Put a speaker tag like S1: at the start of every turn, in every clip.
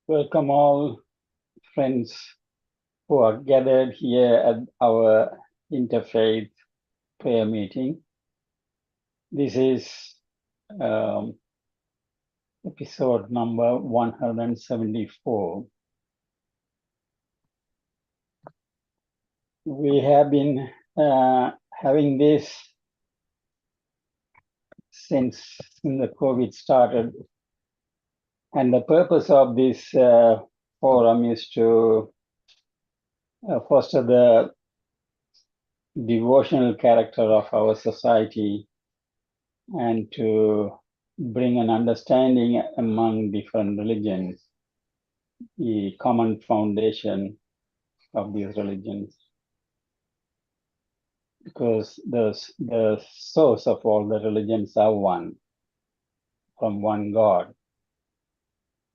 S1: Welcome all friends who are gathered here at our Interfaith Prayer meeting. This is episode number 174. We have been having this since the COVID started. And the purpose of this forum is to foster the devotional character of our society and to bring an understanding among different religions, the common foundation of these religions. Because the source of all the religions are one, from one God.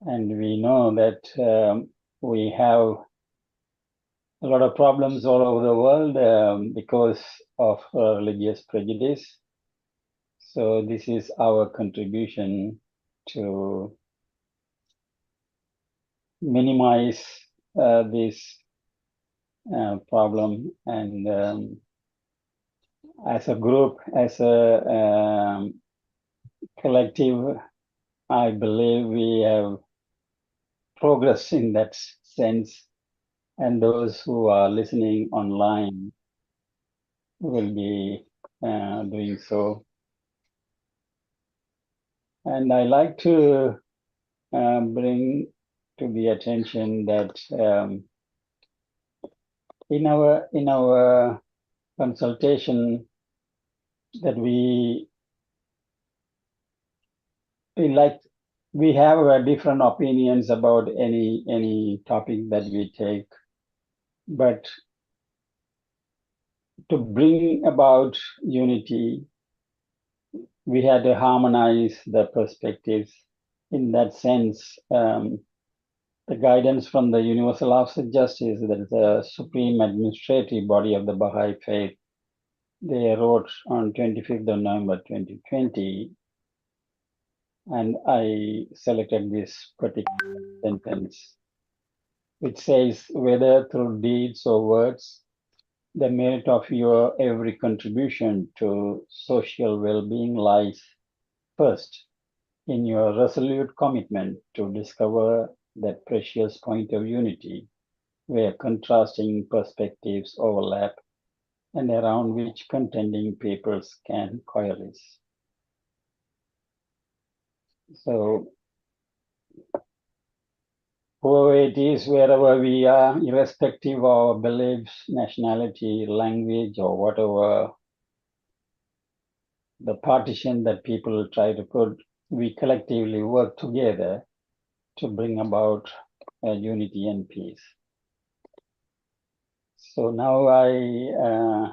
S1: And we know that we have a lot of problems all over the world because of religious prejudice. So this is our contribution to minimize this problem, and as a group, as a collective, I believe we have progressed in that sense, and those who are listening online will be doing so. And I like to bring to the attention that in our consultation that we have different opinions about any topic that we take, but to bring about unity, we had to harmonize the perspectives. In that sense, the guidance from the Universal Office of Justice, that is the supreme administrative body of the Baha'i faith, they wrote on 25th of November 2020, and I selected this particular sentence, which says, whether through deeds or words, the merit of your every contribution to social well-being lies first in your resolute commitment to discover that precious point of unity where contrasting perspectives overlap and around which contending peoples can coalesce. So whoever it is, wherever we are, irrespective of our beliefs, nationality, language, or whatever the partition that people try to put, we collectively work together to bring about unity and peace. So now I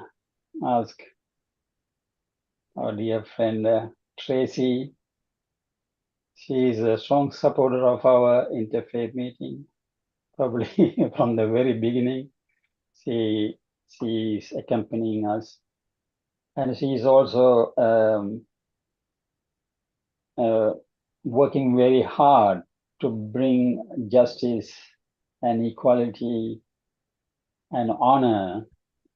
S1: ask our dear friend Tracy. She is a strong supporter of our interfaith meeting, probably from the very beginning. She is accompanying us, and she is also working very hard to bring justice and equality and honor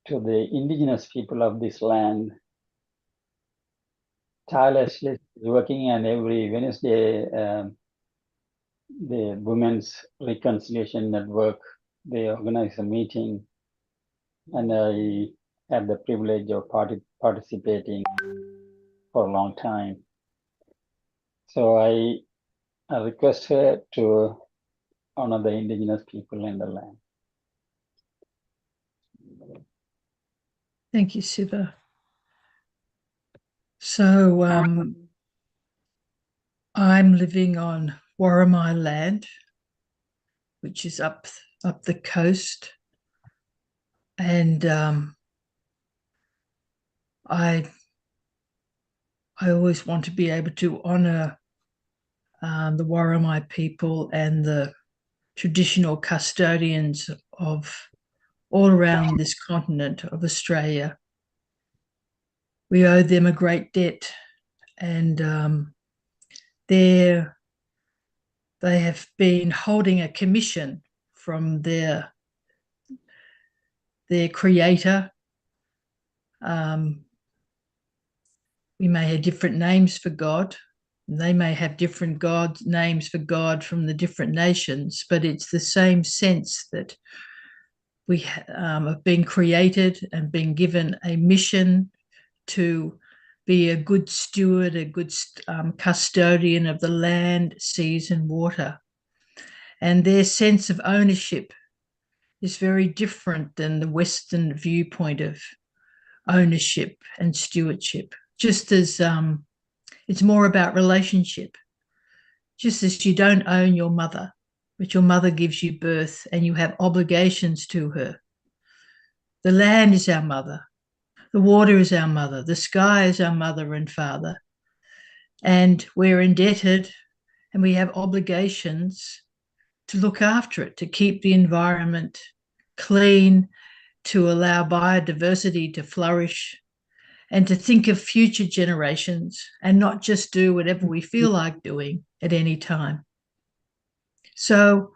S1: to the indigenous people of this land. Tirelessly working, and every Wednesday, the Women's Reconciliation Network, they organize a meeting, and I had the privilege of participating for a long time. So I request her to honor the indigenous people in the land.
S2: Thank you, Siva. So I'm living on Warramai land, which is up the coast, and I always want to be able to honor the Warramai people and the traditional custodians of all around this continent of Australia. We owe them a great debt, and their They have been holding a commission from their creator. We may have different names for God. They may have different names for God from the different nations, but it's the same sense that we have been created and been given a mission to be a good steward, a good custodian of the land, seas, and water. And their sense of ownership is very different than the Western viewpoint of ownership and stewardship. Just as it's more about relationship. Just as you don't own your mother, but your mother gives you birth and you have obligations to her. The land is our mother. The water is our mother. The sky is our mother and father. And we're indebted and we have obligations to look after it, to keep the environment clean, to allow biodiversity to flourish, and to think of future generations and not just do whatever we feel like doing at any time. So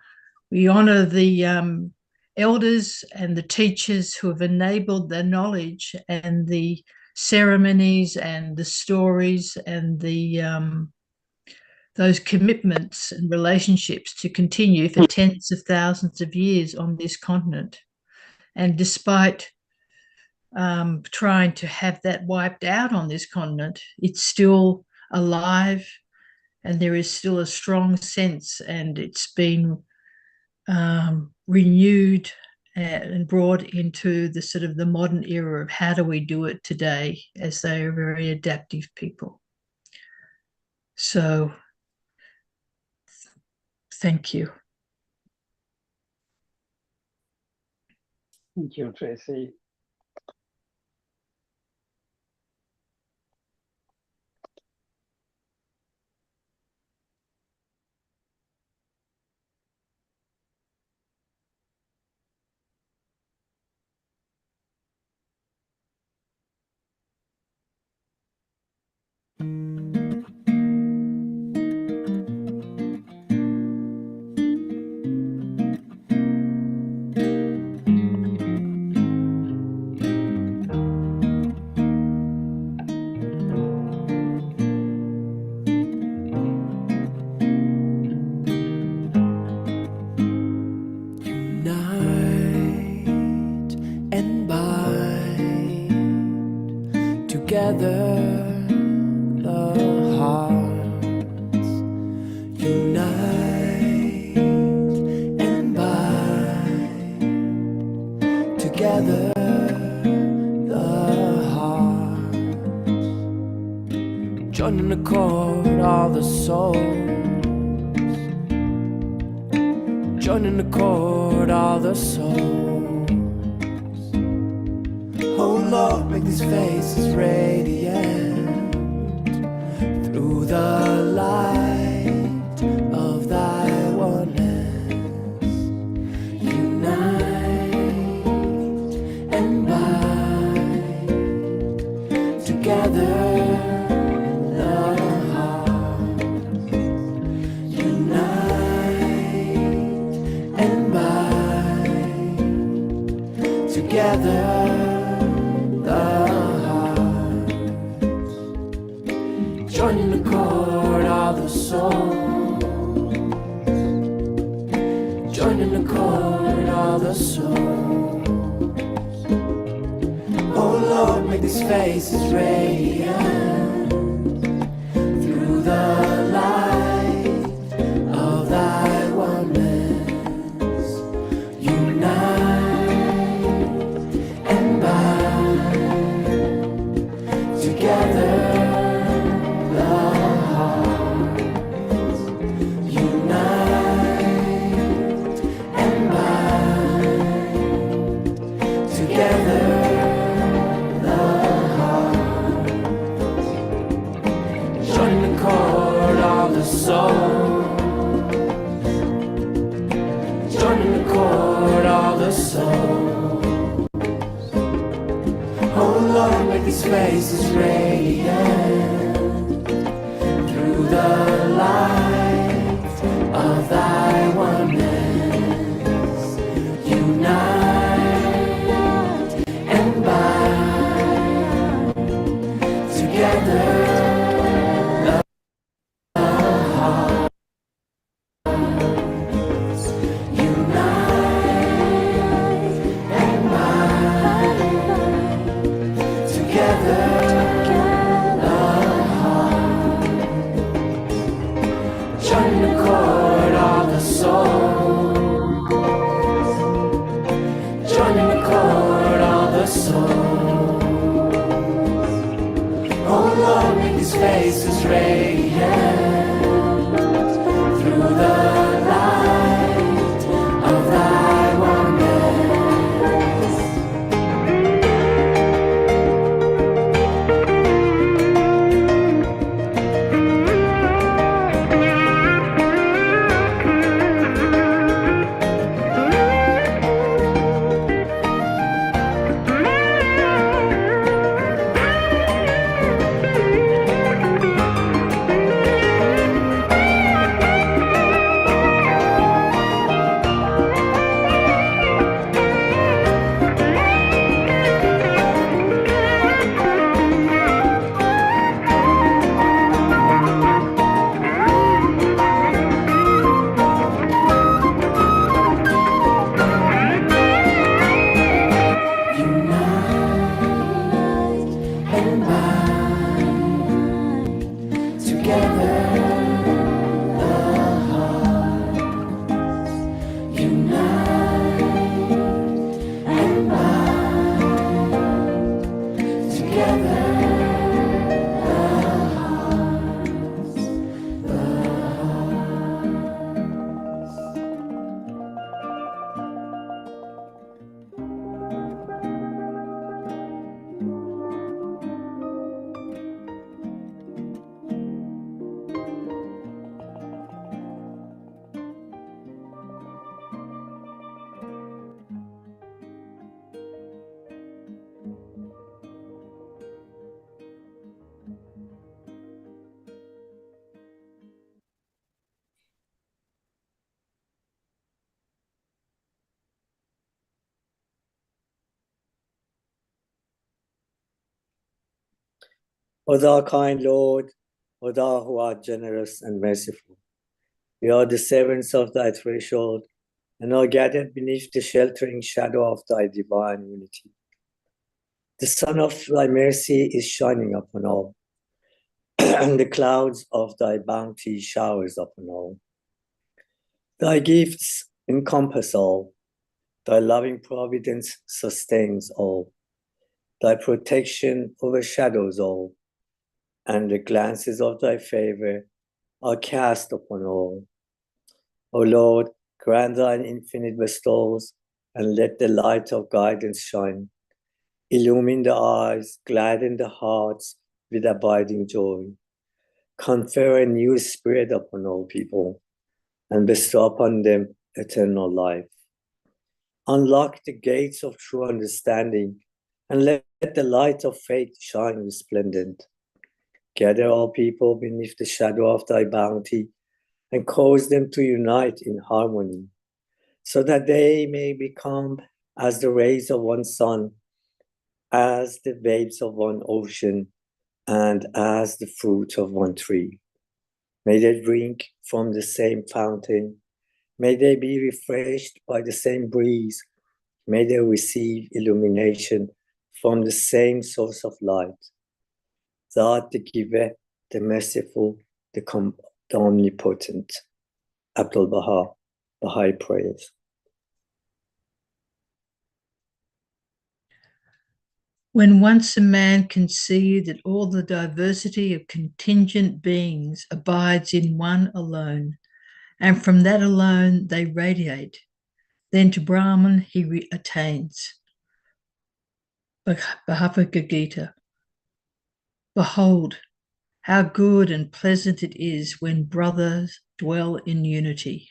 S2: we honor the elders and the teachers who have enabled the knowledge and the ceremonies and the stories and the those commitments and relationships to continue for tens of thousands of years on this continent. And despite trying to have that wiped out on this continent, it's still alive and there is still a strong sense, and it's been renewed and brought into the sort of the modern era of how do we do it today, as they are very adaptive people. So thank you.
S1: Thank you, Tracy.
S3: Together the hearts unite and bind. Together the hearts join in accord, all the souls join in accord, all the souls. Oh Lord, make these faces radiant through the light of thy oneness. Unite and bind together the hearts. Unite and bind together. Join in accord, all the souls. Join in accord, all the souls. Oh Lord, make these faces radiant through the light of thy oneness. Unite and bind together. Join in accord, all the souls. Oh Lord, make these faces radiant through the light of the souls. Oh Lord, make His faces radiant through the light of Thy wonders.
S4: O thou kind Lord, O thou who art generous and merciful, we are the servants of thy threshold and are gathered beneath the sheltering shadow of thy divine unity. The sun of thy mercy is shining upon all, and the clouds of thy bounty showers upon all. Thy gifts encompass all, thy loving providence sustains all, thy protection overshadows all, and the glances of thy favor are cast upon all. O Lord, grant thine infinite bestowals, and let the light of guidance shine. Illumine the eyes, gladden the hearts with abiding joy. Confer a new spirit upon all people, and bestow upon them eternal life. Unlock the gates of true understanding, and let the light of faith shine resplendent. Gather all people beneath the shadow of thy bounty, and cause them to unite in harmony, so that they may become as the rays of one sun, as the waves of one ocean, and as the fruit of one tree. May they drink from the same fountain. May they be refreshed by the same breeze. May they receive illumination from the same source of light. Thou art the giver, the merciful, the omnipotent. Abdul Baha, Baha'i Prayers.
S2: When once a man can see that all the diversity of contingent beings abides in one alone, and from that alone they radiate, then to Brahman he attains. Bhagavad Gita. Behold, how good and pleasant it is when brothers dwell in unity.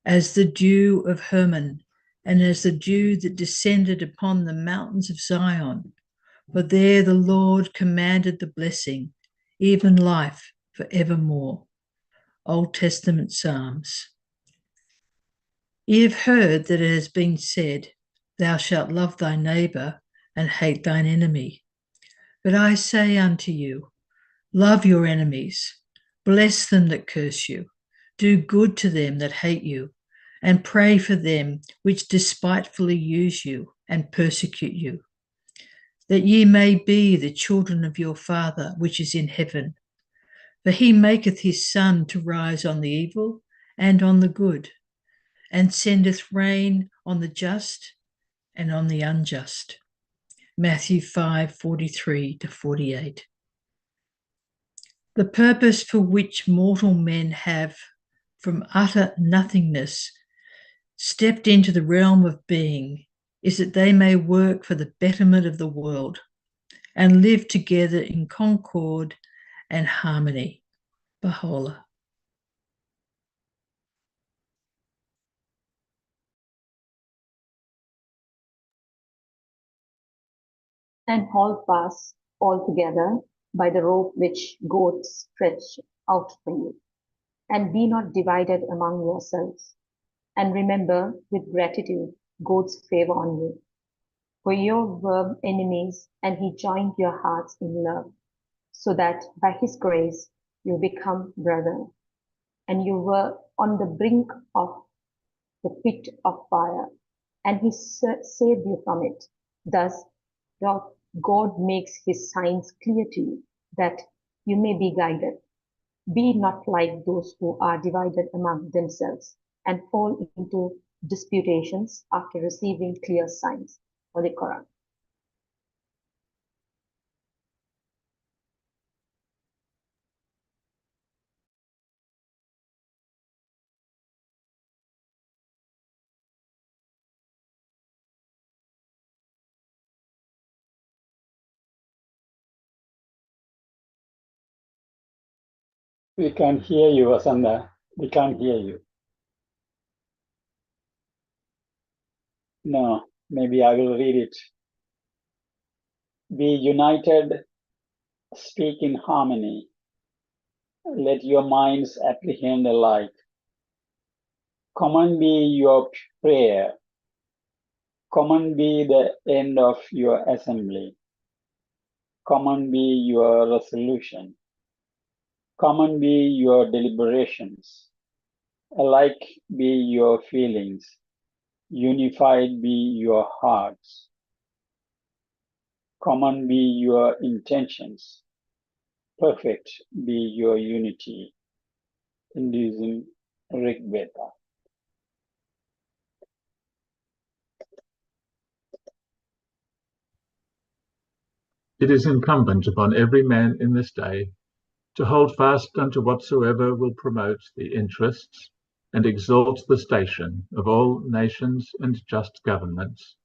S2: As the dew of Hermon, and as the dew that descended upon the mountains of Zion, for there the Lord commanded the blessing, even life for evermore. Old Testament Psalms. Ye have heard that it has been said, Thou shalt love thy neighbour and hate thine enemy. But I say unto you, love your enemies, bless them that curse you, do good to them that hate you, and pray for them which despitefully use you and persecute you, that ye may be the children of your Father which is in heaven. For he maketh his sun to rise on the evil and on the good, and sendeth rain on the just and on the unjust. Matthew 5:43-48. The purpose for which mortal men have, from utter nothingness, stepped into the realm of being is that they may work for the betterment of the world and live together in concord and harmony. Baha'u'llah.
S5: And hold fast all together by the rope which God stretched out for you. And be not divided among yourselves. And remember with gratitude God's favor on you. For you were enemies, and he joined your hearts in love, so that by his grace you become brethren. And you were on the brink of the pit of fire, and he saved you from it. Thus, God makes his signs clear to you, that you may be guided. Be not like those who are divided among themselves and fall into disputations after receiving clear signs. Holy Quran.
S1: We can't hear you, Asanda. We can't hear you. No, maybe I will read it. Be united, speak in harmony. Let your minds apprehend alike. Common be your prayer. Common be the end of your assembly. Common be your resolution. Common be your deliberations. Alike be your feelings. Unified be your hearts. Common be your intentions. Perfect be your unity. Hinduism, Rig Veda.
S6: It is incumbent upon every man in this day to hold fast unto whatsoever will promote the interests and exalt the station of all nations and just governments.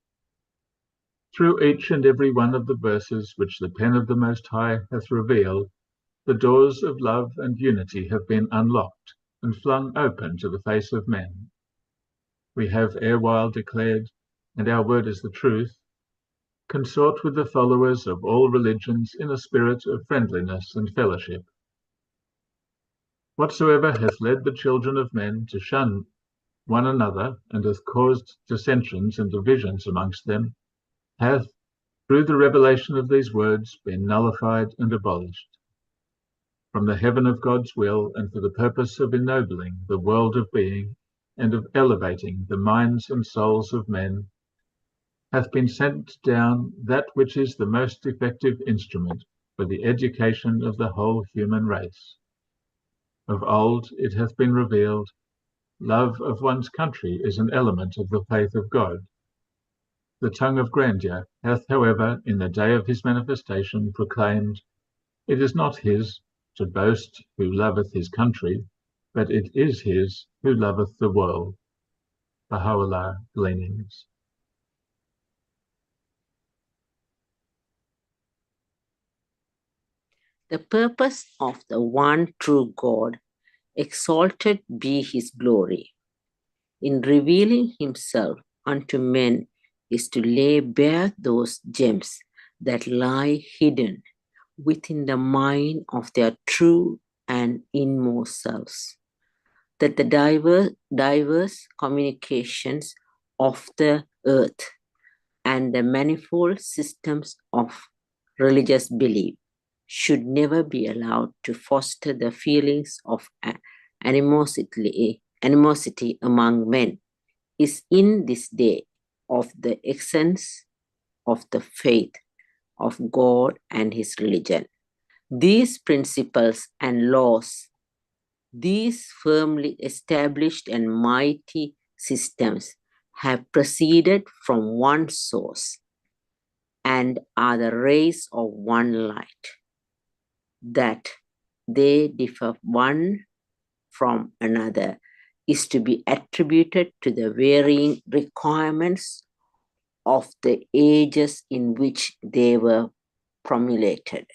S6: Through each and every one of the verses which the pen of the Most High hath revealed, the doors of love and unity have been unlocked and flung open to the face of men. We have erewhile declared, and our word is the truth, consort with the followers of all religions in a spirit of friendliness and fellowship. Whatsoever hath led the children of men to shun one another, and hath caused dissensions and divisions amongst them, hath, through the revelation of these words, been nullified and abolished. From the heaven of God's will, and for the purpose of ennobling the world of being, and of elevating the minds and souls of men, hath been sent down that which is the most effective instrument for the education of the whole human race. Of old it hath been revealed, love of one's country is an element of the faith of God. The tongue of grandeur hath, however, in the day of his manifestation proclaimed, it is not his to boast who loveth his country, but it is his who loveth the world. Baha'u'llah Gleanings.
S7: The purpose of the one true God, exalted be his glory, in revealing himself unto men is to lay bare those gems that lie hidden within the mind of their true and inmost selves, that the diverse communications of the earth and the manifold systems of religious belief should never be allowed to foster the feelings of animosity among men, is in this day of the essence of the faith of God and his religion. These principles and laws, these firmly established and mighty systems have proceeded from one source and are the rays of one light. That they differ one from another is to be attributed to the varying requirements of the ages in which they were promulgated.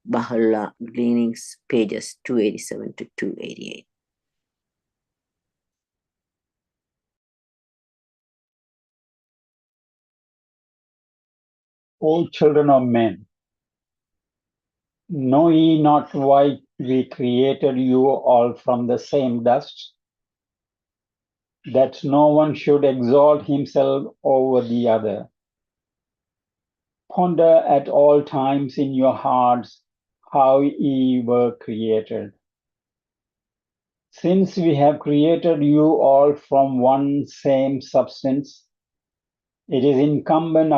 S7: Baha'u'llah Gleanings, pages 287 to 288.
S1: O children of men, know ye not why we created you all from the same dust? That no one should exalt himself over the other. Ponder at all times in your hearts how ye were created. Since we have created you all from one same substance, it is incumbent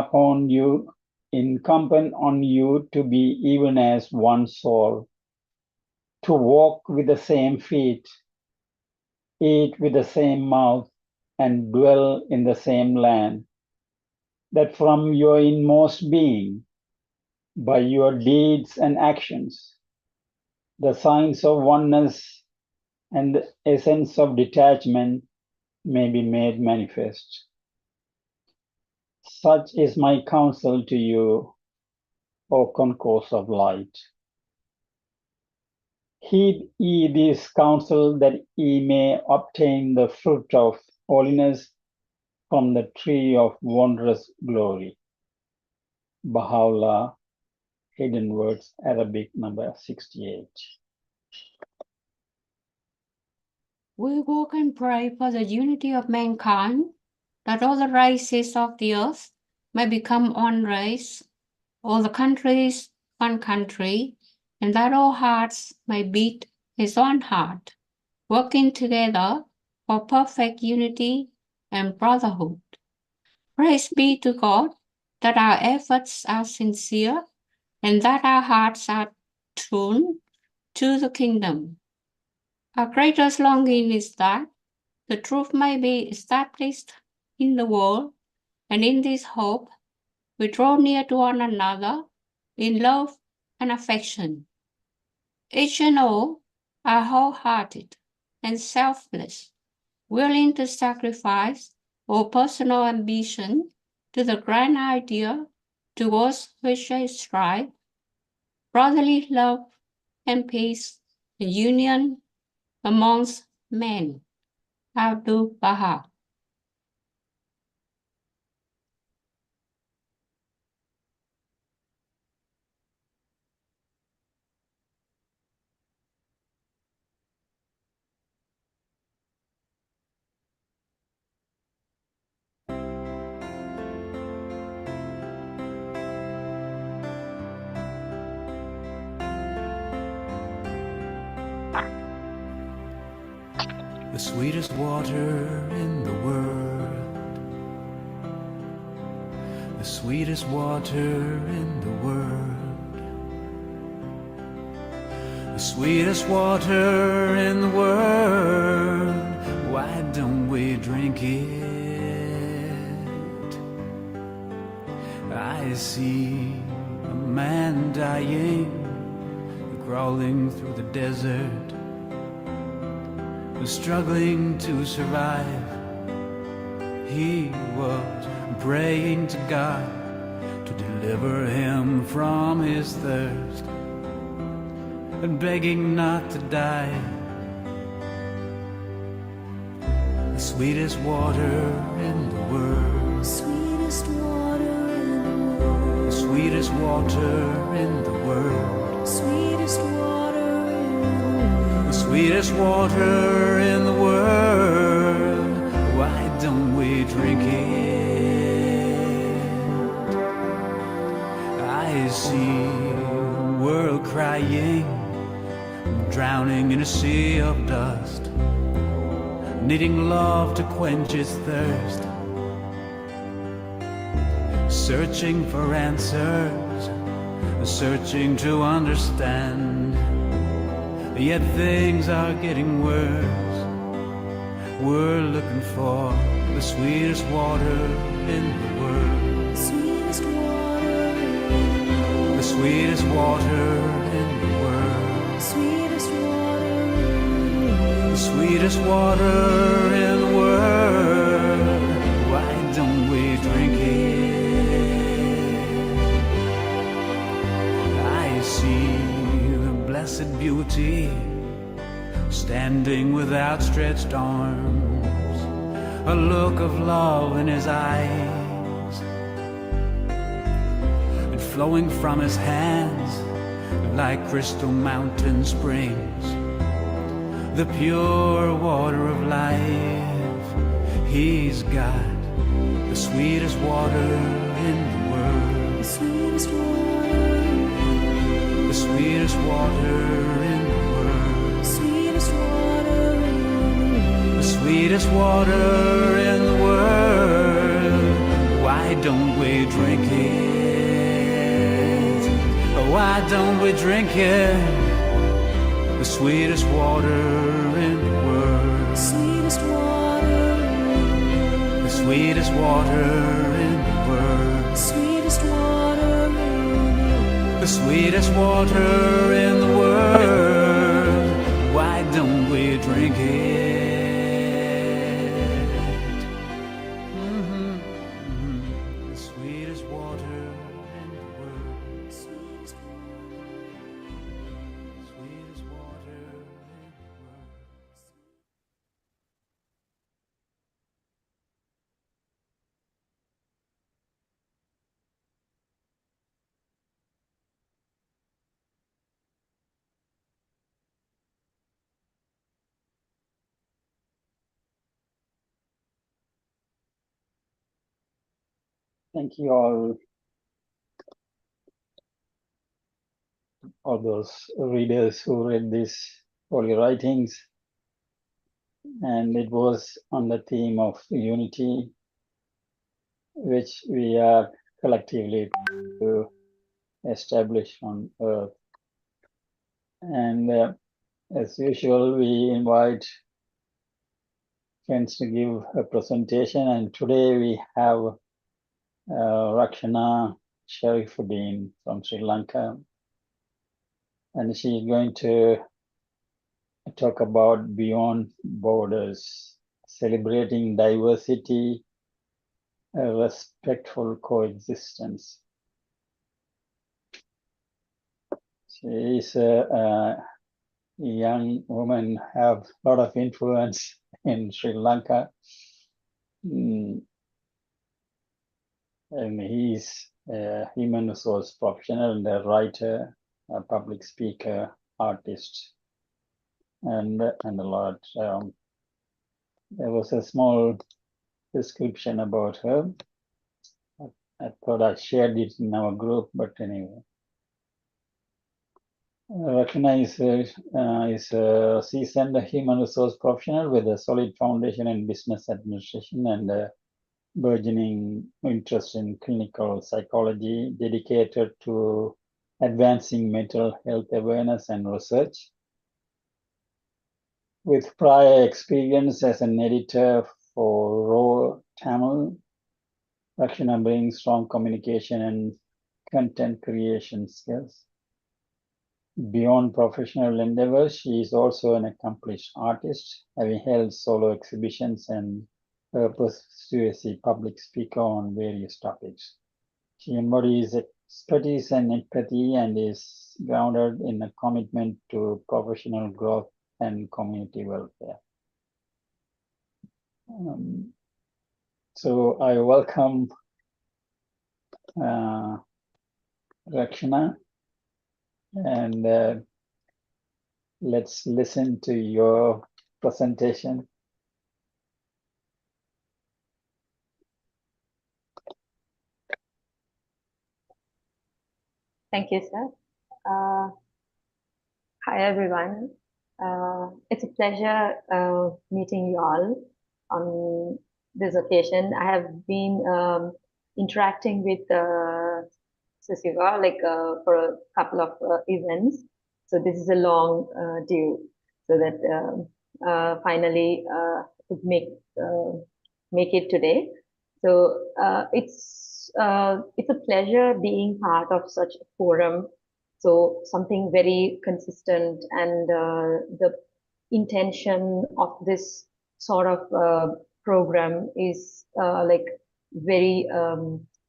S1: on you to be even as one soul, to walk with the same feet, eat with the same mouth, and dwell in the same land, that from your inmost being, by your deeds and actions, the signs of oneness and the essence of detachment may be made manifest. Such is my counsel to you, O concourse of light. Heed ye this counsel, that ye may obtain the fruit of holiness from the tree of wondrous glory. Baha'u'llah, Hidden Words, Arabic, number 68.
S8: We walk and pray for the unity of mankind, that all the races of the earth may become one race, all the countries one country, and that all hearts may beat as one heart, working together for perfect unity and brotherhood. Praise be to God that our efforts are sincere and that our hearts are tuned to the kingdom. Our greatest longing is that the truth may be established in the world, and in this hope we draw near to one another in love and affection. Each and all are wholehearted and selfless, willing to sacrifice all personal ambition to the grand idea towards which they strive, brotherly love and peace and union amongst men. Abdu'l-Baha.
S3: The sweetest water in the world, the sweetest water in the world, the sweetest water in the world. Why don't we drink it? I see a man dying, crawling through the desert, struggling to survive. He was praying to God to deliver him from his thirst and begging not to die. The sweetest water in the world, sweetest water in the world, the sweetest water in the world, sweetest water in the world, the sweetest water in the world. Why don't we drink it? I see the world crying, drowning in a sea of dust, needing love to quench its thirst, searching for answers, searching to understand. Yet things are getting worse. We're looking for the sweetest water in the world, sweetest water sweetest water in the world,
S9: Sweetest water in
S3: the sweetest water in the world. Why don't we drink it? I see the blessed beauty standing with outstretched arms, a look of love in his eyes, and flowing from his hands like crystal mountain springs, the pure water of life. He's got the sweetest water in the world,
S9: the sweetest water,
S3: the sweetest water in the world,
S9: sweetest water
S3: the sweetest water in the world. Why don't we drink it? Why don't we drink it? The sweetest water in the world,
S9: sweetest water,
S3: the sweetest water in the world,
S9: sweetest water
S3: the sweetest water in the world. Why don't we drink it? The sweetest water in the world,
S9: sweetest
S3: sweetest water in the world.
S1: Thank you all those readers who read these holy writings. And it was on the theme of unity, which we are collectively to establish on earth. And as usual, we invite friends to give a presentation. And today we have Rakshana Sharifuddin from Sri Lanka. And she's going to talk about Beyond Borders, celebrating diversity, respectful coexistence. She is a young woman, have a lot of influence in Sri Lanka. And he's a human resource professional and a writer, a public speaker, artist, and a lot. There was a small description about her. I thought I shared it in our group, but anyway. Rakshana is a seasoned human resource professional with a solid foundation in business administration and a burgeoning interest in clinical psychology, dedicated to advancing mental health awareness and research. With prior experience as an editor for Raw Tamil, Rakshana brings strong communication and content creation skills. Beyond professional endeavors, she is also an accomplished artist, having held solo exhibitions and persuasive public speaker on various topics. She embodies expertise and empathy and is grounded in a commitment to professional growth and community welfare. So I welcome Rakshana, and let's listen to your presentation.
S5: Thank you, sir. Hi, everyone. It's a pleasure meeting you all on this occasion. I have been interacting with Sasiva for a couple of events. So this is a long due, so that finally could make it today. So it's it's a pleasure being part of such a forum. So something very consistent, and the intention of this sort of program is like very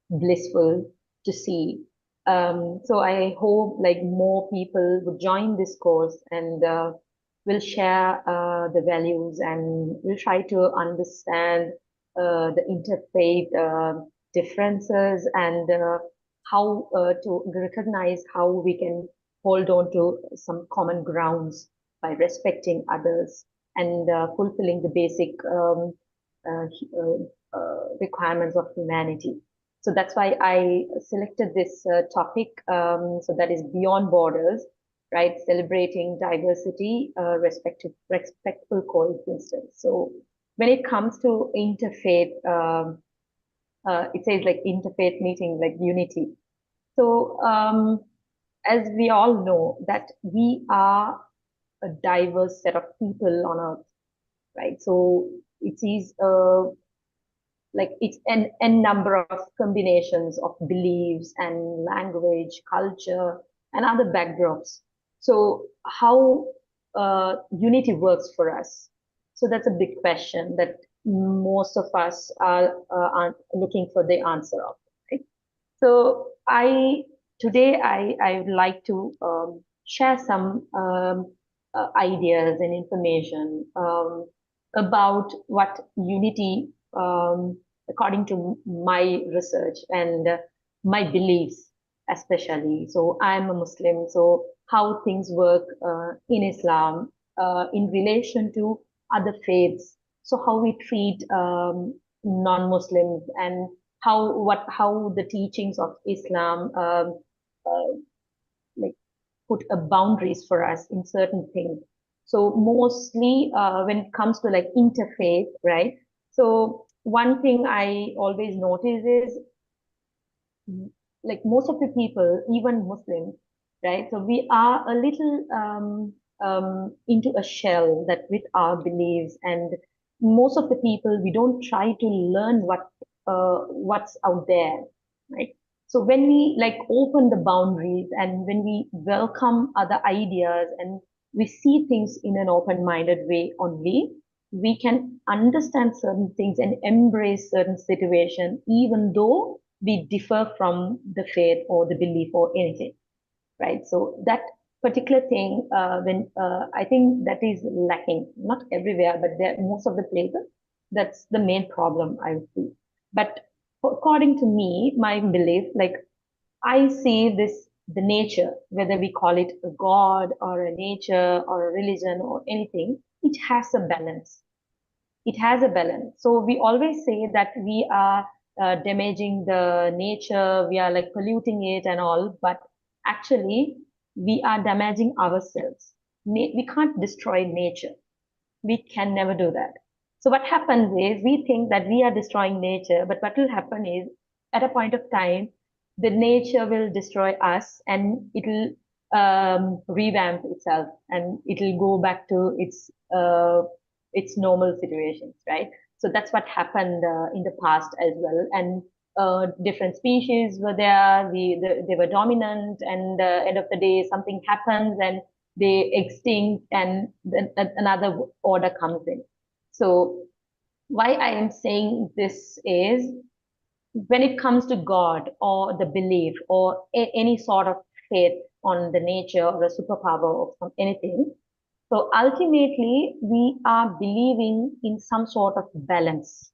S5: blissful to see. So I hope like more people would join this course and will share the values, and will try to understand the interfaith differences, and how to recognize how we can hold on to some common grounds by respecting others and fulfilling the basic requirements of humanity. So that's why I selected this topic. So that is beyond borders, right? Celebrating diversity, respectful coexistence. So when it comes to interfaith, it says like interfaith meeting, like unity. So as we all know that we are a diverse set of people on earth, right? So it is like it's an number of combinations of beliefs and language, culture, and other backdrops. So how unity works for us? So that's a big question that most of us are looking for the answer of. Right? So today I would like to share some ideas and information about what unity, according to my research and my beliefs, especially. So I'm a Muslim, so how things work in Islam in relation to other faiths. So how we treat non-Muslims, and how the teachings of Islam like put a boundaries for us in certain things. So mostly when it comes to like interfaith, right? So one thing I always notice is like most of the people, even Muslims, right? So we are a little into a shell that with our beliefs, and most of the people, we don't try to learn what's out there, right? So when we like open the boundaries, and when we welcome other ideas, and we see things in an open-minded way only, we can understand certain things and embrace certain situations, even though we differ from the faith or the belief or anything, right? So that particular thing, when I think that is lacking, not everywhere, but there most of the places, that's the main problem I see. But according to me, my belief, like I see this, the nature, whether we call it a god or a nature or a religion or anything, it has a balance. It has a balance. So we always say that we are damaging the nature, we are like polluting it and all, but actually we are damaging ourselves. We can't destroy nature. We can never do that. So what happens is we think that we are destroying nature, but what will happen is at a point of time, the nature will destroy us, and it will revamp itself, and it will go back to its normal situations, right? So that's what happened in the past as well. And different species were there, they were dominant, and end of the day, something happens and they extinct, and then another order comes in. So why I am saying this is, when it comes to God or the belief or any sort of faith on the nature or the superpower of anything, so ultimately we are believing in some sort of balance.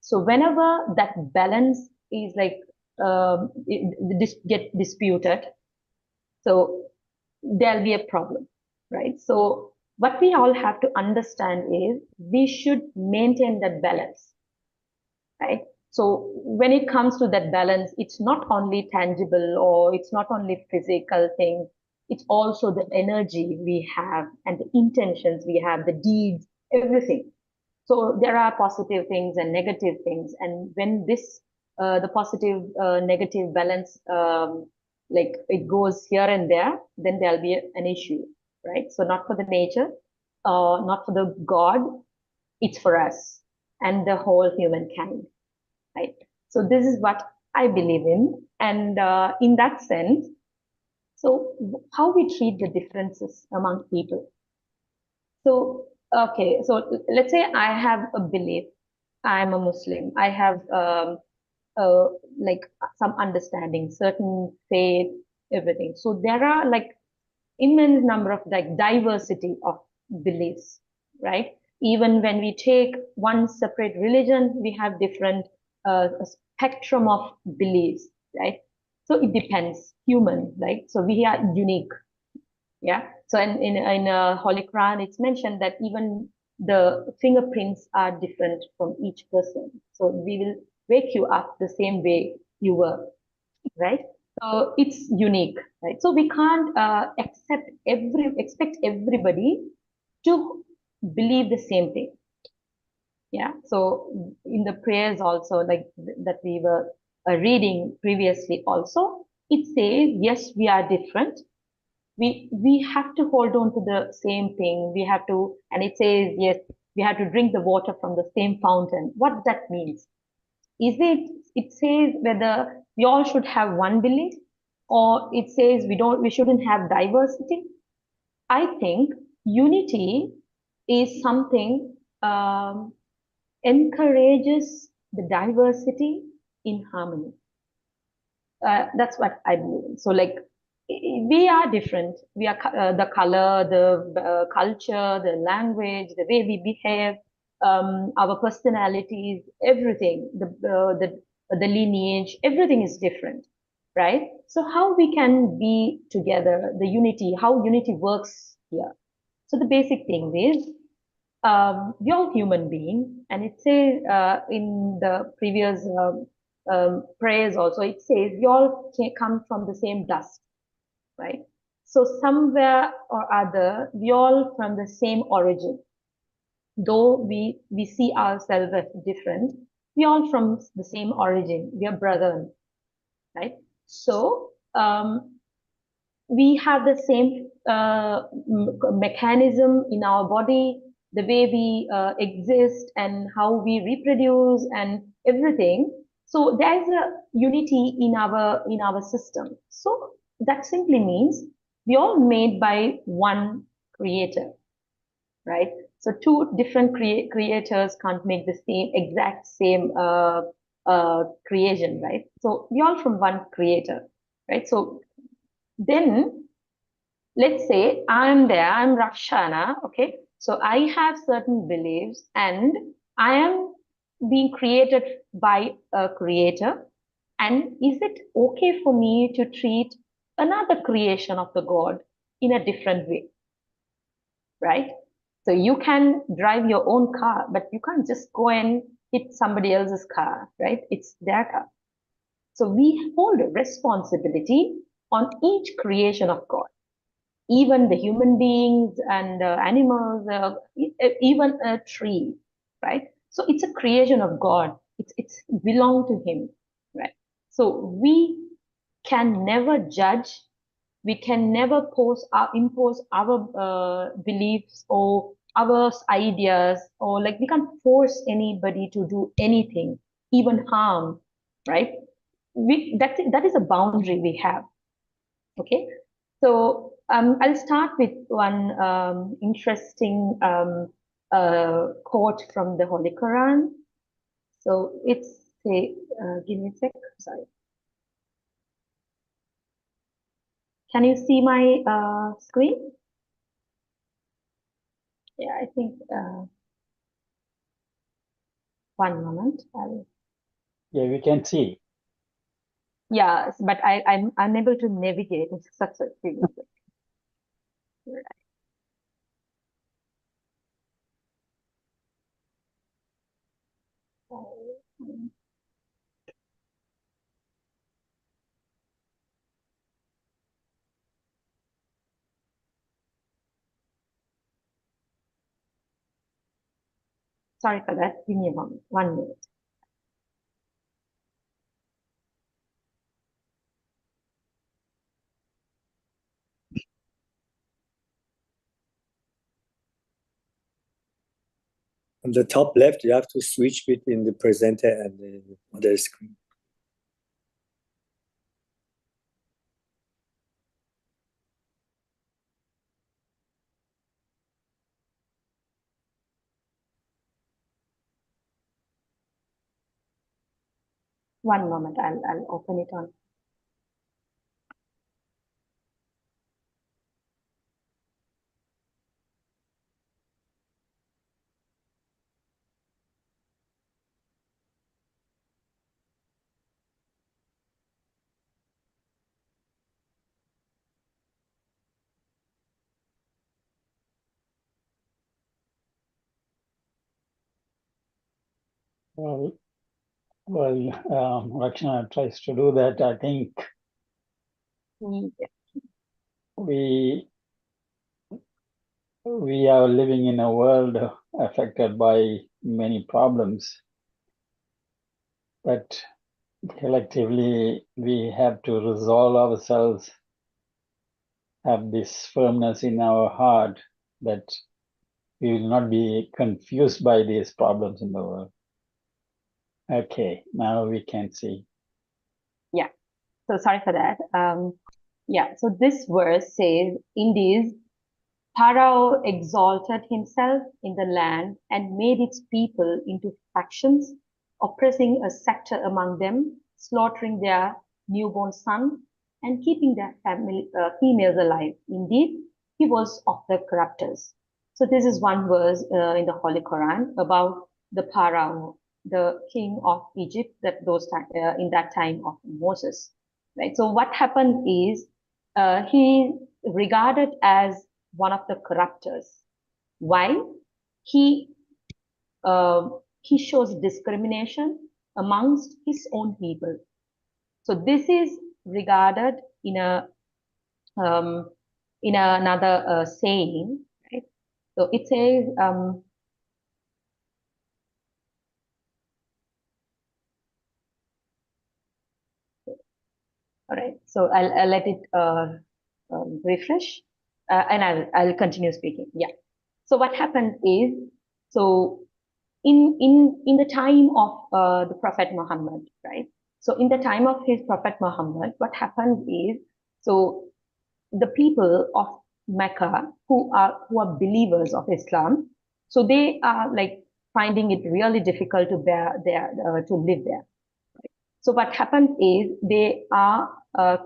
S5: So whenever that balance is like get disputed, so there'll be a problem, right? So what we all have to understand is we should maintain that balance, right? So when it comes to that balance, it's not only tangible or it's not only physical thing, it's also the energy we have and the intentions we have, the deeds, everything. So there are positive things and negative things. And when this, the positive, negative balance, like it goes here and there, then there'll be an issue, right? So not for the nature, not for the God, it's for us and the whole humankind, right? So this is what I believe in. And in that sense, so how we treat the differences among people. So, okay, so let's say I have a belief, I'm a Muslim, I have like some understanding, certain faith, everything. So there are like immense number of like diversity of beliefs, right? Even when we take one separate religion, we have different spectrum of beliefs, right? So it depends, human, right? So we are unique, yeah. So in Holy Quran, it's mentioned that even the fingerprints are different from each person. So we will wake you up the same way you were, right? So it's unique, right? So we can't expect everybody to believe the same thing. Yeah. So in the prayers also, like that we were reading previously, also it says yes, we are different. We have to hold on to the same thing. We have to, and it says yes, we have to drink the water from the same fountain. What that means? Is it says whether we all should have one belief, or it says we shouldn't have diversity? I think unity is something encourages the diversity in harmony. That's what I believe. So like we are different. We are the color, the culture, the language, the way we behave, our personalities, everything, the lineage, everything is different, right? So how we can be together, the unity, how unity works here. So the basic thing is we're all human beings, and it says in the previous prayers also, it says we all come from the same dust, right? So somewhere or other, we all from the same origin. Though we see ourselves as different, we all from the same origin. We are brethren, right? So we have the same mechanism in our body, the way we exist and how we reproduce and everything. So there is a unity in our system. So that simply means we all made by one creator, right? So two different creators can't make the exact same creation, right? So we all from one creator, right? So then let's say I'm Rakshana, okay? So I have certain beliefs and I am being created by a creator. And is it okay for me to treat another creation of the God in a different way, right? So you can drive your own car, but you can't just go and hit somebody else's car, right? It's their car. So we hold a responsibility on each creation of God, even the human beings and animals, even a tree, right? So it's a creation of God. It's belong to Him, right? So we can never judge. We can never impose our beliefs or our ideas, or like we can't force anybody to do anything, even harm, right? That is a boundary we have. Okay, so I'll start with one interesting quote from the Holy Quran. So it's give me a sec. Sorry. Can you see my screen? Yeah, I think one moment.
S1: Yeah, we can see.
S5: Yeah, but I'm unable to navigate in such a thing. Sorry for that. Give me a moment. 1 minute.
S4: On the top left, you have to switch between the presenter and the other screen.
S5: One moment, I'll open it on.
S1: Well, Rakshana tries to do that. I think we are living in a world affected by many problems, but collectively we have to resolve ourselves, have this firmness in our heart that we will not be confused by these problems in the world. Okay, now we can see.
S5: Yeah, so sorry for that. Yeah, so this verse says, indeed, Pharaoh exalted himself in the land and made its people into factions, oppressing a sector among them, slaughtering their newborn sons, and keeping their females alive. Indeed, he was of the corruptors. So this is one verse in the Holy Quran about the Pharaoh, the king of Egypt, that in that time of Moses. Right. So what happened is he regarded as one of the corruptors. Why? He shows discrimination amongst his own people. So this is regarded in another saying, right? So it says, all right. So I'll let it refresh, and I'll continue speaking. Yeah. So what happened is, so in the time of the Prophet Muhammad, right? So in the time of his Prophet Muhammad, what happened is, so the people of Mecca who are believers of Islam, so they are like finding it really difficult to to live there. Right? So what happens is they are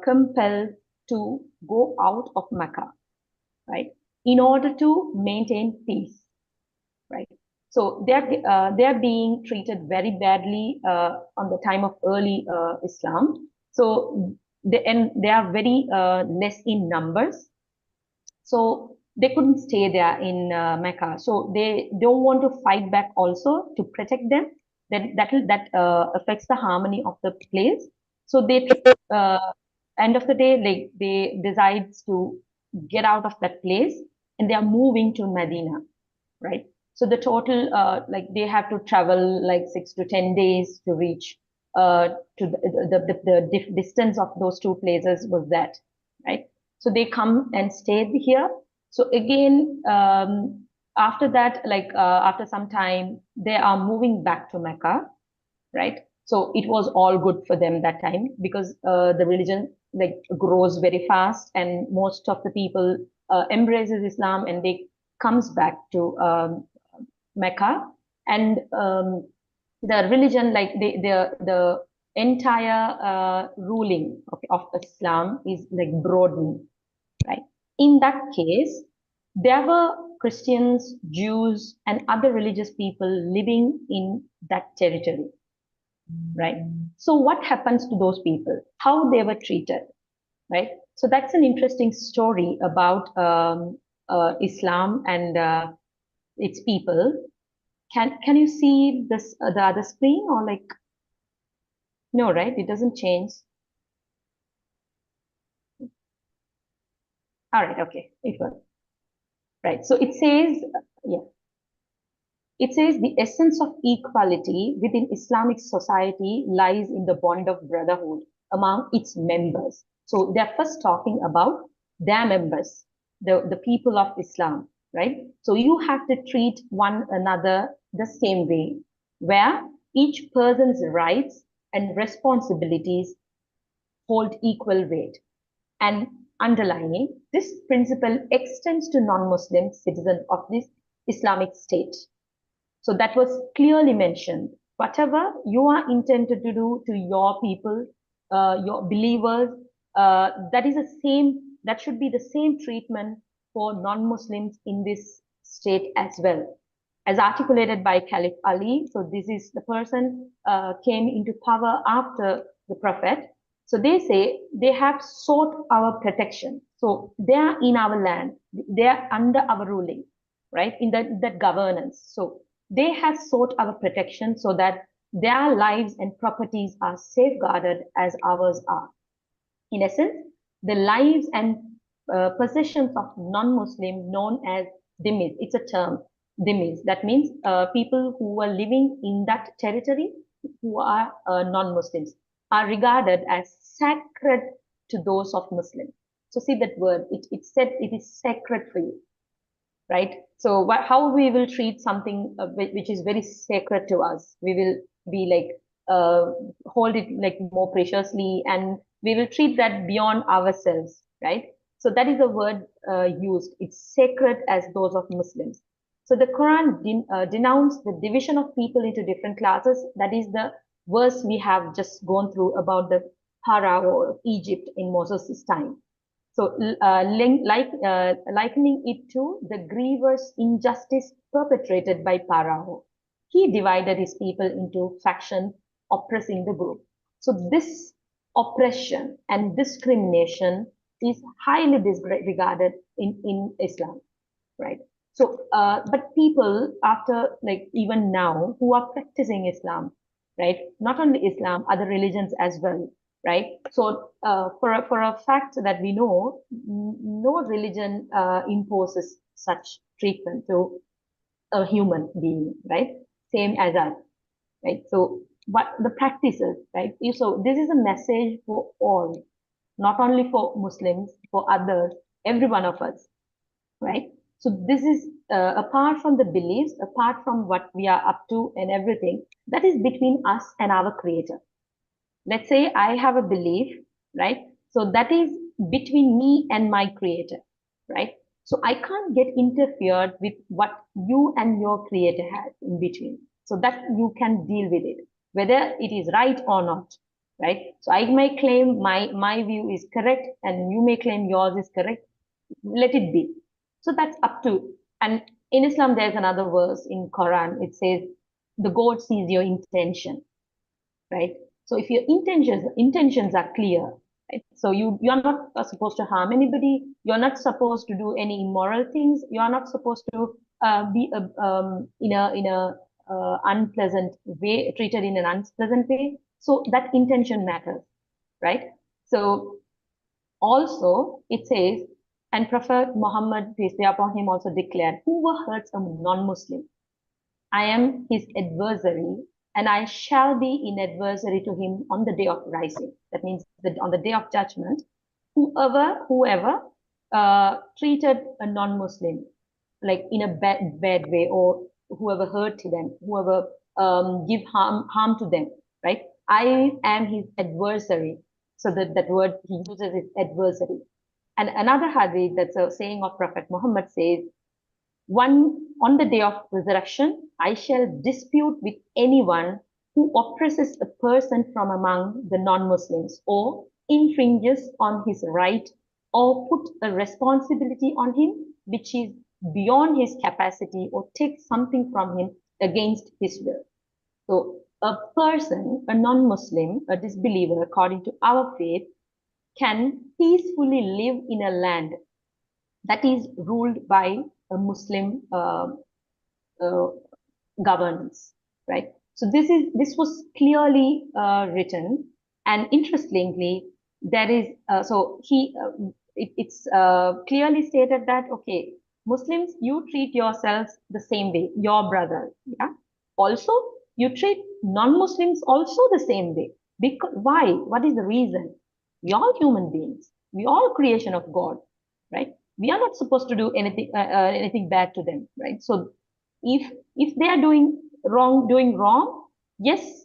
S5: compelled to go out of Mecca, right, in order to maintain peace, right? So they're being treated very badly on the time of early Islam. So they are very less in numbers. So they couldn't stay there in Mecca. So they don't want to fight back also to protect them. That affects the harmony of the place. So they end of the day, like they decides to get out of that place and they are moving to Medina, right? So the total, like they have to travel like 6 to 10 days to reach to the distance of those two places was that, right? So they come and stayed here. So again, after that, like after some time, they are moving back to Mecca, right? So it was all good for them that time because the religion like grows very fast and most of the people embraces Islam and they comes back to Mecca, and the religion, like the entire ruling of Islam is like broadened, right? In that case, there were Christians, Jews, and other religious people living in that territory, right? So what happens to those people? How they were treated, right? So that's an interesting story about Islam and its people. Can you see this the other screen or like no, right? It doesn't change. All right, okay, it will. Right. So it says, yeah. It says the essence of equality within Islamic society lies in the bond of brotherhood among its members. So they're first talking about their members, the people of Islam, right? So you have to treat one another the same way, where each person's rights and responsibilities hold equal weight. And underlining, this principle extends to non-Muslim citizens of this Islamic state. So that was clearly mentioned Whatever you are intended to do to your people, your believers, that should be the same treatment for non-Muslims in this state as well. As articulated by Caliph Ali, so this is the person came into power after the Prophet. So they say they have sought our protection. So they are in our land, they are under our ruling, right? In that governance. So they have sought our protection so that their lives and properties are safeguarded as ours are. In essence, the lives and possessions of non-Muslim known as dhimmis, it's a term, dhimmis. That means people who are living in that territory who are non-Muslims are regarded as sacred to those of Muslims. So see that word, it said it is sacred for you, right? So how we will treat something which is very sacred to us, we will be like hold it like more preciously, and we will treat that beyond ourselves, right? So that is the word used. It's sacred as those of Muslims. So the Quran denounced the division of people into different classes. That is the verse we have just gone through about the Pharaoh of Egypt in Moses' time. So likening it to the grievous injustice perpetrated by Pharaoh. He divided his people into factions, oppressing the group. So this oppression and discrimination is highly disregarded in Islam, right? So, but people after, like even now, who are practicing Islam, right? Not only Islam, other religions as well, right? So, for a fact that we know, no religion imposes such treatment to a human being, right? Same as us, right? So, what the practices, right? So, this is a message for all, not only for Muslims, for others, every one of us, right? So this is apart from the beliefs, apart from what we are up to and everything, that is between us and our Creator. Let's say I have a belief, right? So that is between me and my Creator, right? So I can't get interfered with what you and your Creator has in between. So that you can deal with it, whether it is right or not, right? So I may claim my view is correct and you may claim yours is correct. Let it be. So that's up to. And in Islam, there's another verse in Quran. It says, the God sees your intention, right? So if your intentions are clear, right? So you're not supposed to harm anybody. You're not supposed to do any immoral things. You're not supposed to be in a unpleasant way, treated in an unpleasant way. So that intention matters, right? So also it says, and Prophet Muhammad, peace be upon him, also declared, whoever hurts a non-Muslim, I am his adversary, and I shall be in adversary to him on the day of rising. That means that on the day of judgment, whoever treated a non-Muslim like in a bad way, or whoever hurt them, whoever give harm to them, right? I am his adversary. So that word he uses is adversary. And another hadith, that's a saying of Prophet Muhammad, says, on the day of resurrection, I shall dispute with anyone who oppresses a person from among the non-Muslims, or infringes on his right, or put a responsibility on him which is beyond his capacity, or takes something from him against his will. So a person, a non-Muslim, a disbeliever, according to our faith, can peacefully live in a land that is ruled by a Muslim governance, right? So this was clearly written, and interestingly, there is it's clearly stated that, okay, Muslims, you treat yourselves the same way, your brother, yeah. Also, you treat non-Muslims also the same way. Because why? What is the reason? We all human beings. We all creation of God, right? We are not supposed to do anything bad to them, right? So if they are doing wrong, yes,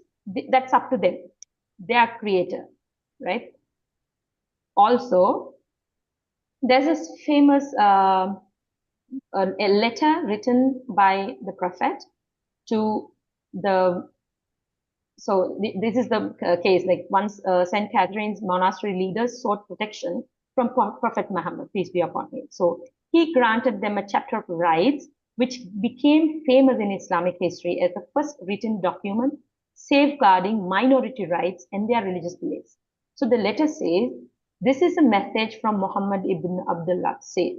S5: that's up to them. They are creator, right? Also, there's this famous a letter written by the Prophet to the this is the case, like once St. Catherine's monastery leaders sought protection from Prophet Muhammad, peace be upon him. So he granted them a chapter of rights, which became famous in Islamic history as the first written document safeguarding minority rights and their religious beliefs. So the letter says, this is a message from Muhammad ibn Abdullah, say.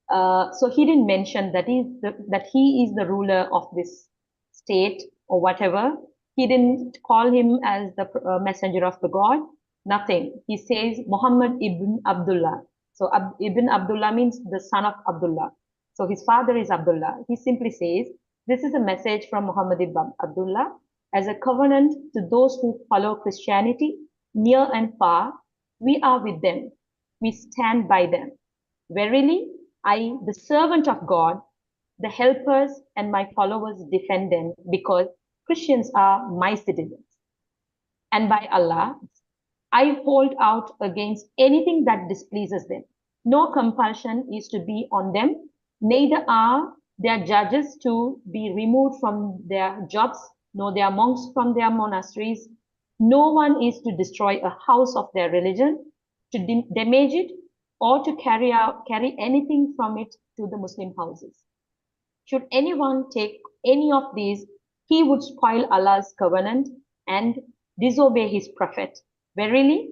S5: So he didn't mention that he is the ruler of this state or whatever. He didn't call him as the messenger of the God, nothing. He says Muhammad ibn Abdullah. So Ibn Abdullah means the son of Abdullah. So his father is Abdullah. He simply says, this is a message from Muhammad ibn Abdullah as a covenant to those who follow Christianity near and far. We are with them. We stand by them. Verily, I, the servant of God, the helpers and my followers defend them, because Christians are my citizens. And by Allah, I hold out against anything that displeases them. No compulsion is to be on them, neither are their judges to be removed from their jobs, nor their monks from their monasteries. No one is to destroy a house of their religion, to damage it, or to carry anything from it to the Muslim houses. Should anyone take any of these, he would spoil Allah's covenant and disobey his prophet. Verily,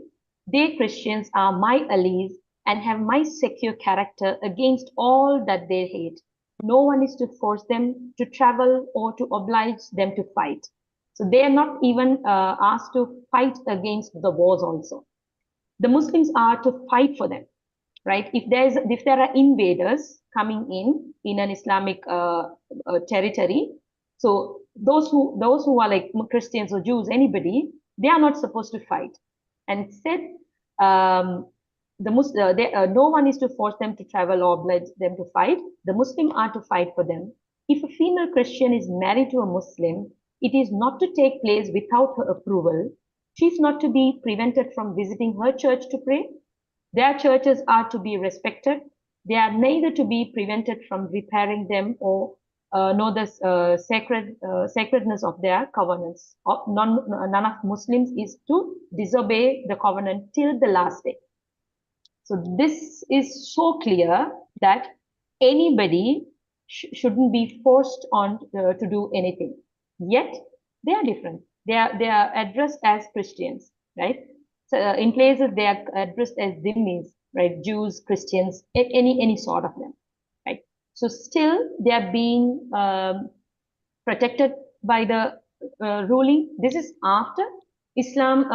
S5: they Christians are my allies and have my secure character against all that they hate. No one is to force them to travel or to oblige them to fight. So they are not even asked to fight against the wars also. The Muslims are to fight for them, right? If there are invaders coming in an Islamic territory, so those who are like Christians or Jews, anybody, they are not supposed to fight. And said, no one is to force them to travel or oblige them to fight. The Muslim are to fight for them. If a female Christian is married to a Muslim, it is not to take place without her approval. She is not to be prevented from visiting her church to pray. Their churches are to be respected. They are neither to be prevented from repairing them or know the sacredness of their covenants. None of Muslims is to disobey the covenant till the last day. So this is so clear that anybody shouldn't be forced on to do anything. Yet they are different. They are addressed as Christians, right? So in places they are addressed as dhimmis, right? Jews, Christians, any sort of them, right? So still they are being protected by the ruling. This is after Islam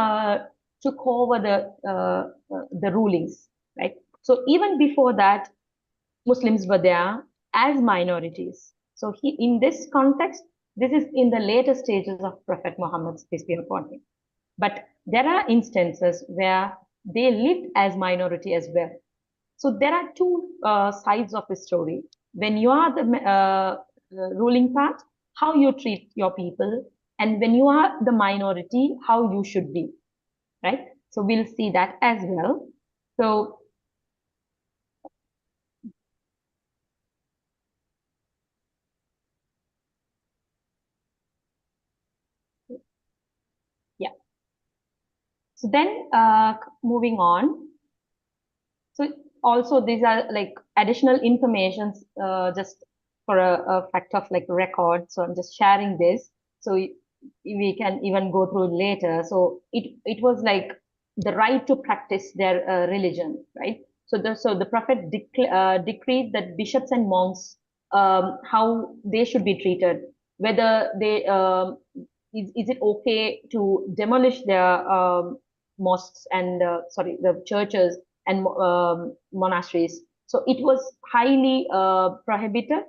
S5: took over the rulings, right? So even before that, Muslims were there as minorities. So in this context, this is in the later stages of Prophet Muhammad's peace be upon him. But there are instances where they lived as minority as well. So there are two sides of the story. When you are the ruling part, how you treat your people, and when you are the minority, how you should be, right? So we'll see that as well. So yeah. So then moving on. So also these are like additional informations just for a fact of like record. So I'm just sharing this. So we can even go through later. So it was like the right to practice their religion, right? So the Prophet decreed that bishops and monks, how they should be treated, whether they is it okay to demolish their mosques and the churches and monasteries. So it was highly prohibited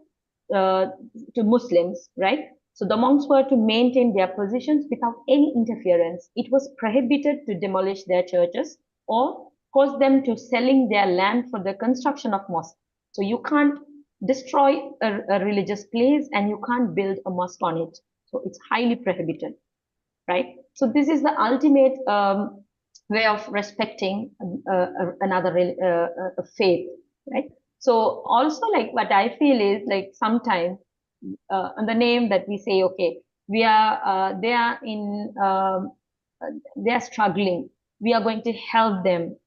S5: to Muslims, right? So the monks were to maintain their positions without any interference. It was prohibited to demolish their churches or cause them to selling their land for the construction of mosques. So you can't destroy a religious place and you can't build a mosque on it. So it's highly prohibited, right? So this is the ultimate way of respecting another faith, right? So also like what I feel is like sometimes on the name that we say, okay, they are struggling. We are going to help them.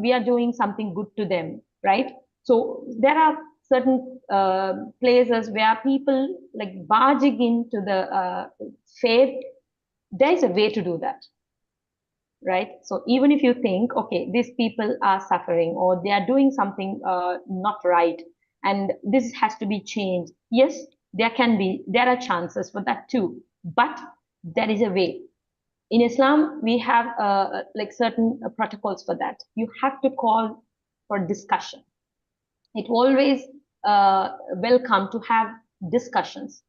S5: We are doing something good to them, right? So there are certain places where people like barging into the faith. There is a way to do that, right? So even if you think, okay, these people are suffering or they are doing something not right, and this has to be changed. Yes, there are chances for that too, but there is a way. In Islam, we have like certain protocols for that. You have to call for discussion. It always welcome to have discussions.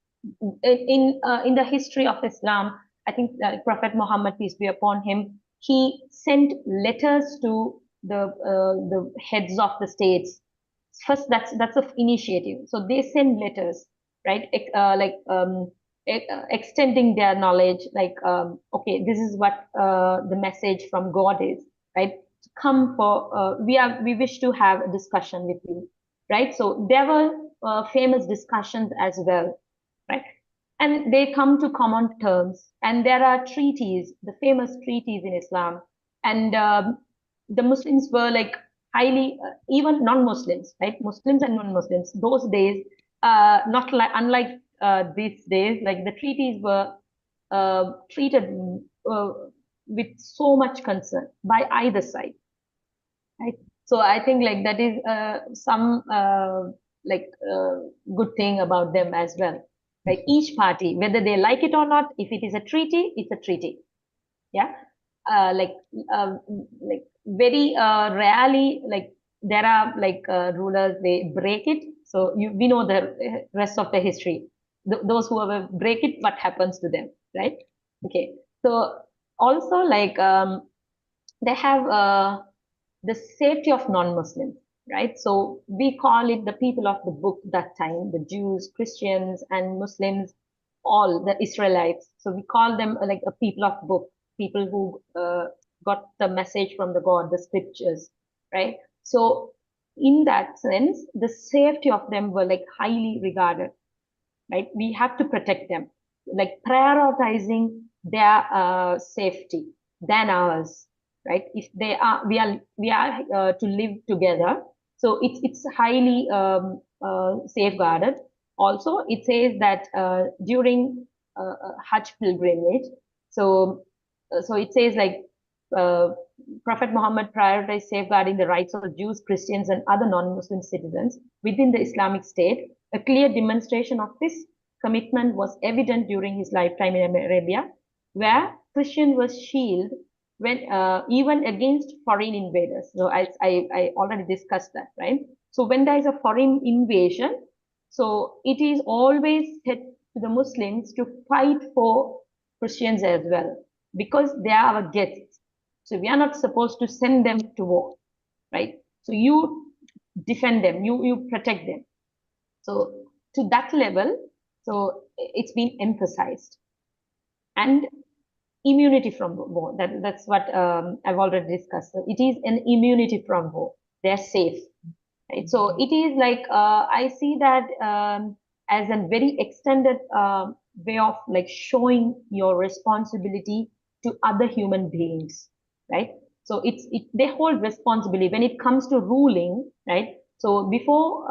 S5: In the history of Islam, I think Prophet Muhammad, peace be upon him, he sent letters to the heads of the states. First, that's an initiative. So they send letters, right? Extending their knowledge, like okay, this is what the message from God is, right? Come for we wish to have a discussion with you, right? So there were famous discussions as well, right? And they come to common terms, and there are treaties, the famous treaties in Islam, and the Muslims were like highly even non-Muslims, right? Muslims and non-Muslims those days, not like unlike these days, like the treaties were treated with so much concern by either side, right? So I think like that is some good thing about them as well. Like each party, whether they like it or not, if it is a treaty, it's a treaty. Yeah. Like very rarely, like there are like rulers, they break it. So we know the rest of the history. Those who ever break it, what happens to them, right? Okay. So also like they have the safety of non-Muslims, right? So we call it the people of the book that time, the Jews, Christians, and Muslims, all the Israelites. So we call them like a people of book, people who got the message from the God, the scriptures, right? So in that sense, the safety of them were like highly regarded, right? We have to protect them, like prioritizing their safety than ours, right? If they are, we are to live together. So it's highly safeguarded. Also, it says that during Hajj pilgrimage, so it says like Prophet Muhammad prioritized safeguarding the rights of Jews, Christians, and other non-Muslim citizens within the Islamic State. A clear demonstration of this commitment was evident during his lifetime in Arabia, where Christian was shielded when even against foreign invaders. So I already discussed that, right? So when there is a foreign invasion, so it is always said to the Muslims to fight for Christians as well, because they are our guests. So we are not supposed to send them to war, right? So you defend them, you protect them. So to that level, so it's been emphasized. And immunity from war, that's what I've already discussed. So it is an immunity from war. They're safe, right? So it is like, I see that as a very extended way of like showing your responsibility to other human beings, right? So they hold responsibility when it comes to ruling, right? So before,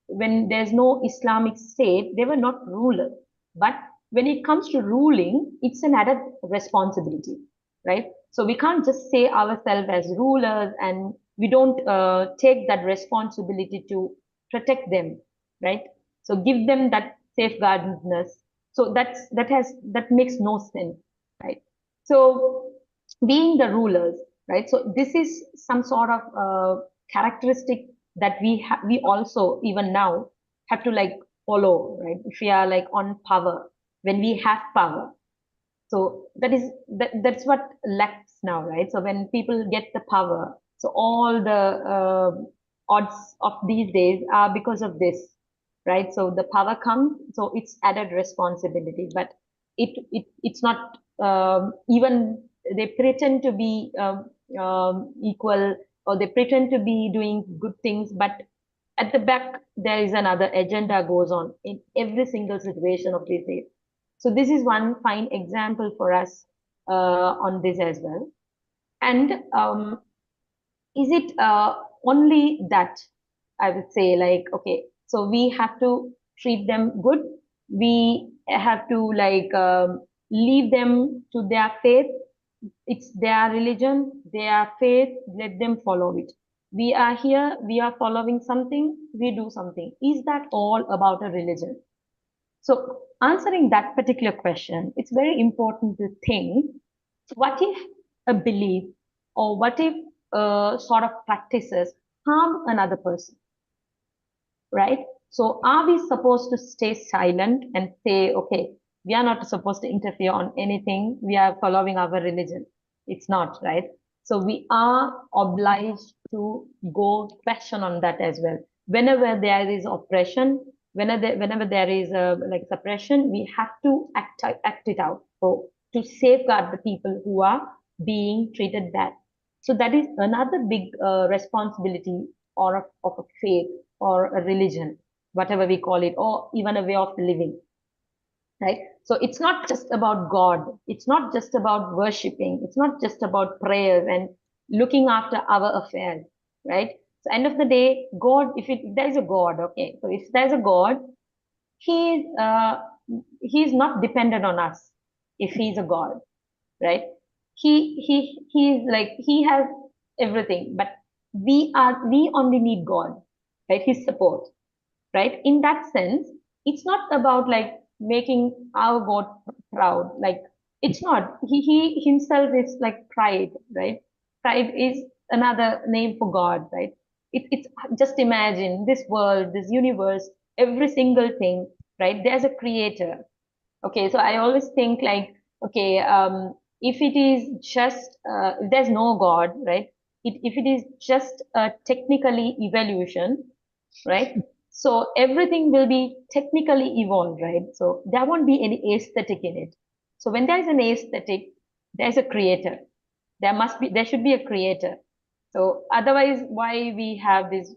S5: when there's no Islamic state, they were not rulers. But when it comes to ruling, it's an added responsibility, right? So we can't just say ourselves as rulers and we don't take that responsibility to protect them, right? So give them that safeguardedness. So that makes no sense, right? So being the rulers, right? So this is some sort of characteristic that we also even now have to like follow, right? If we are like on power, when we have power, so that's what lacks now, right? So when people get the power, so all the odds of these days are because of this, right? So the power comes, so it's added responsibility, but it's not even they pretend to be equal, or they pretend to be doing good things, but at the back there is another agenda goes on in every single situation of these days. So this is one fine example for us on this as well. And is it only that? I would say, like, okay, so we have to treat them good. We have to like leave them to their faith. It's their religion, their faith, let them follow it. We are here, we are following something, we do something. Is that all about a religion? So answering that particular question, it's very important to think, what if a belief or what if sort of practices harm another person, right? So are we supposed to stay silent and say, okay, we are not supposed to interfere on anything, we are following our religion? It's not, right? So we are obliged to go question on that as well. Whenever there is oppression, whenever there is like suppression, we have to act it out to safeguard the people who are being treated bad. So that is another big responsibility of a faith or a religion, whatever we call it, or even a way of living, right? So it's not just about God. It's not just about worshiping. It's not just about prayers and looking after our affairs, right? So end of the day, God, if there is a God, okay, so if there's a God, he is not dependent on us if he's a God, right? He's like, he has everything, but we only need God, right? His support, right? In that sense, it's not about like making our God proud. Like, it's not. He himself is like pride, right? Pride is another name for God, right? It's just imagine this world, this universe, every single thing, right? There's a creator. Okay, so I always think like, okay, if it is just, if there's no God, right? If it is just technically evolution, right? So everything will be technically evolved, right? So there won't be any aesthetic in it. So when there's an aesthetic, there's a creator. There should be a creator. So otherwise, why we have this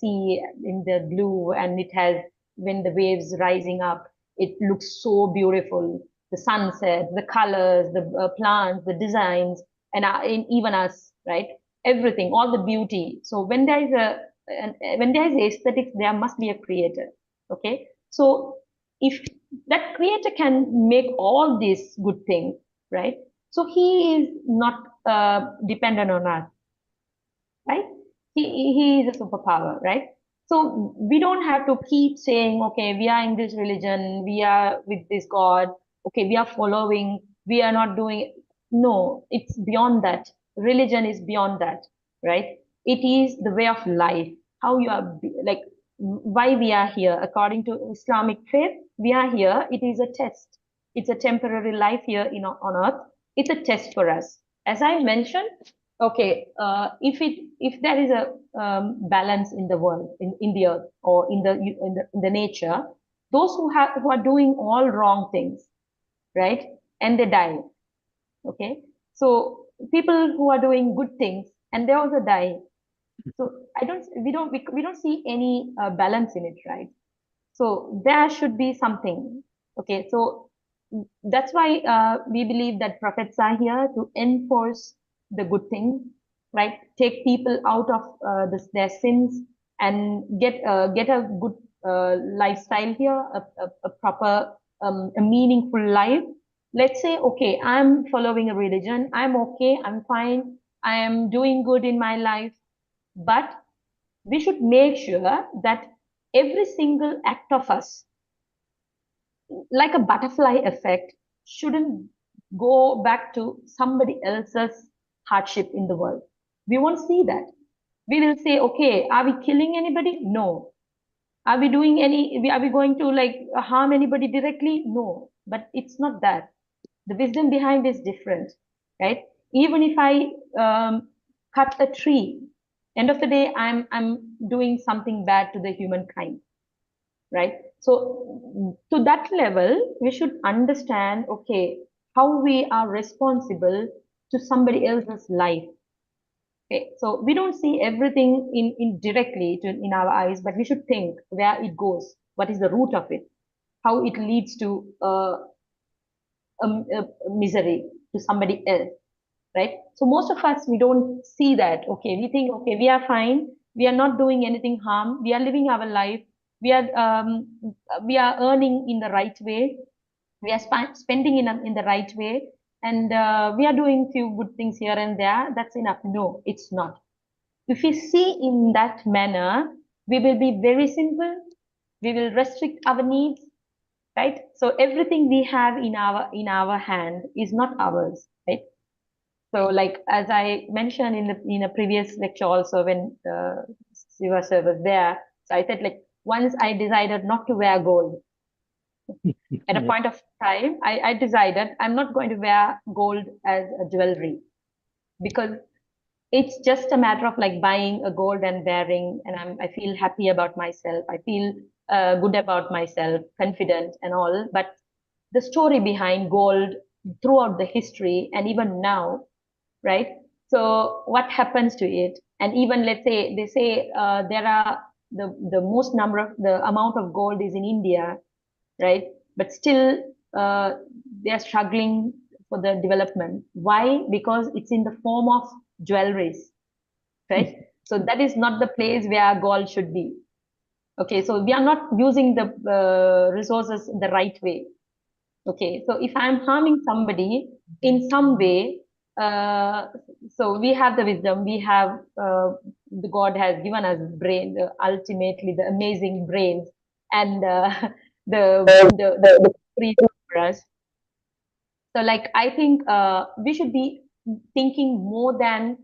S5: sea in the blue, and it has, when the waves rising up, it looks so beautiful. The sunset, the colors, the plants, the designs, and even us, right? Everything, all the beauty. So when there is when there is aesthetics, there must be a creator. Okay, so if that creator can make all these good things, right? So he is not dependent on us, right? He is a superpower, right? So we don't have to keep saying, okay, we are in this religion, we are with this God, okay, we are following, we are not doing. No, it's beyond that. Religion is beyond that, right? It is the way of life, how you are, like, why we are here. According to Islamic faith, we are here. It is a test. It's a temporary life here on earth. It's a test for us. As I mentioned, okay, if there is a balance in the world, in the earth, or in the nature, those who are doing all wrong things, right, and they die, okay, so people who are doing good things and they also die. So we don't see any balance in it, right? So there should be something. Okay, so that's why we believe that prophets are here to enforce the good thing, right? Take people out of their sins and get a good lifestyle here, a proper, a meaningful life. Let's say, okay, I'm following a religion. I'm okay. I'm fine. I am doing good in my life. But we should make sure that every single act of us, like a butterfly effect, shouldn't go back to somebody else's hardship in the world. We won't see that. We will say, okay, are we killing anybody? No. Are we going to like harm anybody directly? No. But it's not that. The wisdom behind is different, right? Even if I cut a tree, end of the day, I'm doing something bad to the humankind, right? So to that level, we should understand, okay, how we are responsible to somebody else's life. Okay, so we don't see everything in directly in our eyes, but we should think where it goes, what is the root of it. how it leads to misery to somebody else, right? So most of us, we don't see that. Okay, we think, okay, we are fine, we are not doing anything harm, we are living our life, we are earning in the right way, we are spending in the right way, and we are doing few good things here and there. That's enough. No, it's not. If we see in that manner, we will be very simple. We will restrict our needs, right? So everything we have in our hand is not ours, right? So, like as I mentioned in a previous lecture also, when Siva sir was there, so I said, like, once I decided not to wear gold. At a point of time, I decided I'm not going to wear gold as a jewelry, because it's just a matter of like buying a gold and wearing, and I feel happy about myself. I feel good about myself, confident and all. But the story behind gold throughout the history and even now, right? So what happens to it? And even, let's say, they say there are the most number of the amount of gold is in India, right? But still they are struggling for the development. Why? Because it's in the form of jewelries, right? So that is not the place where gold should be. Okay, so we are not using the resources the right way. Okay, so if I'm harming somebody in some way, so we have the wisdom, we have the God has given us brain, ultimately the amazing brains, and the free for us. So, like, I think we should be thinking more than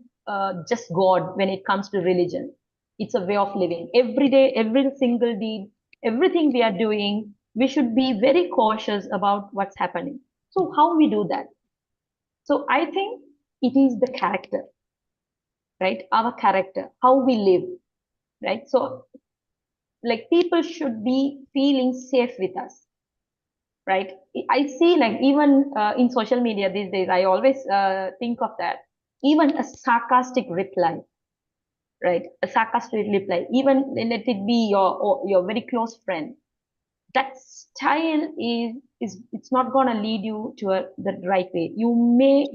S5: just God when it comes to religion. It's a way of living. Every day, every single deed, everything we are doing, we should be very cautious about what's happening. So, how we do that? So, I think it is the character, right? Our character, how we live, right? So, like, people should be feeling safe with us, right? I see, like, even in social media these days, I always think of that. Even a sarcastic reply, right? A sarcastic reply, even let it be your very close friend. That style is it's not gonna lead you to the right way. You may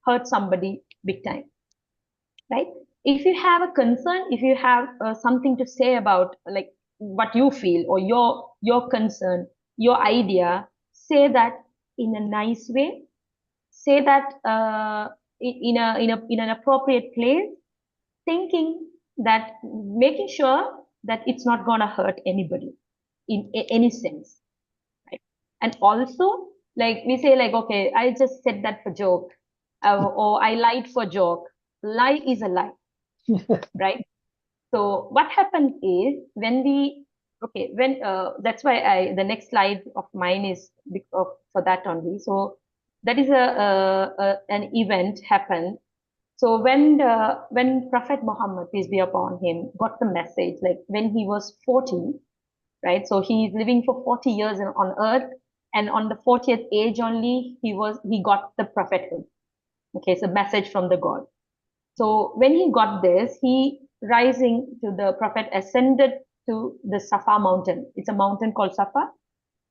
S5: hurt somebody big time, right? If you have a concern, if you have something to say about, like, what you feel or your concern, your idea, say that in a nice way, say that in an appropriate place, thinking that, making sure that it's not going to hurt anybody in any sense, right? And also, like, we say, like, okay, I just said that for joke, or I lied for joke. Lie is a lie, right? So what happens is, when we, okay, when that's why the next slide of mine is for that only. So that is an event happened. So when Prophet Muhammad, peace be upon him, got the message, like, when he was 40, right? So he's living for 40 years on earth, and on the 40th age only he got the prophethood. Okay, so message from the God. So when he got this, he rising to the prophet ascended to the Safa mountain. It's a mountain called Safa,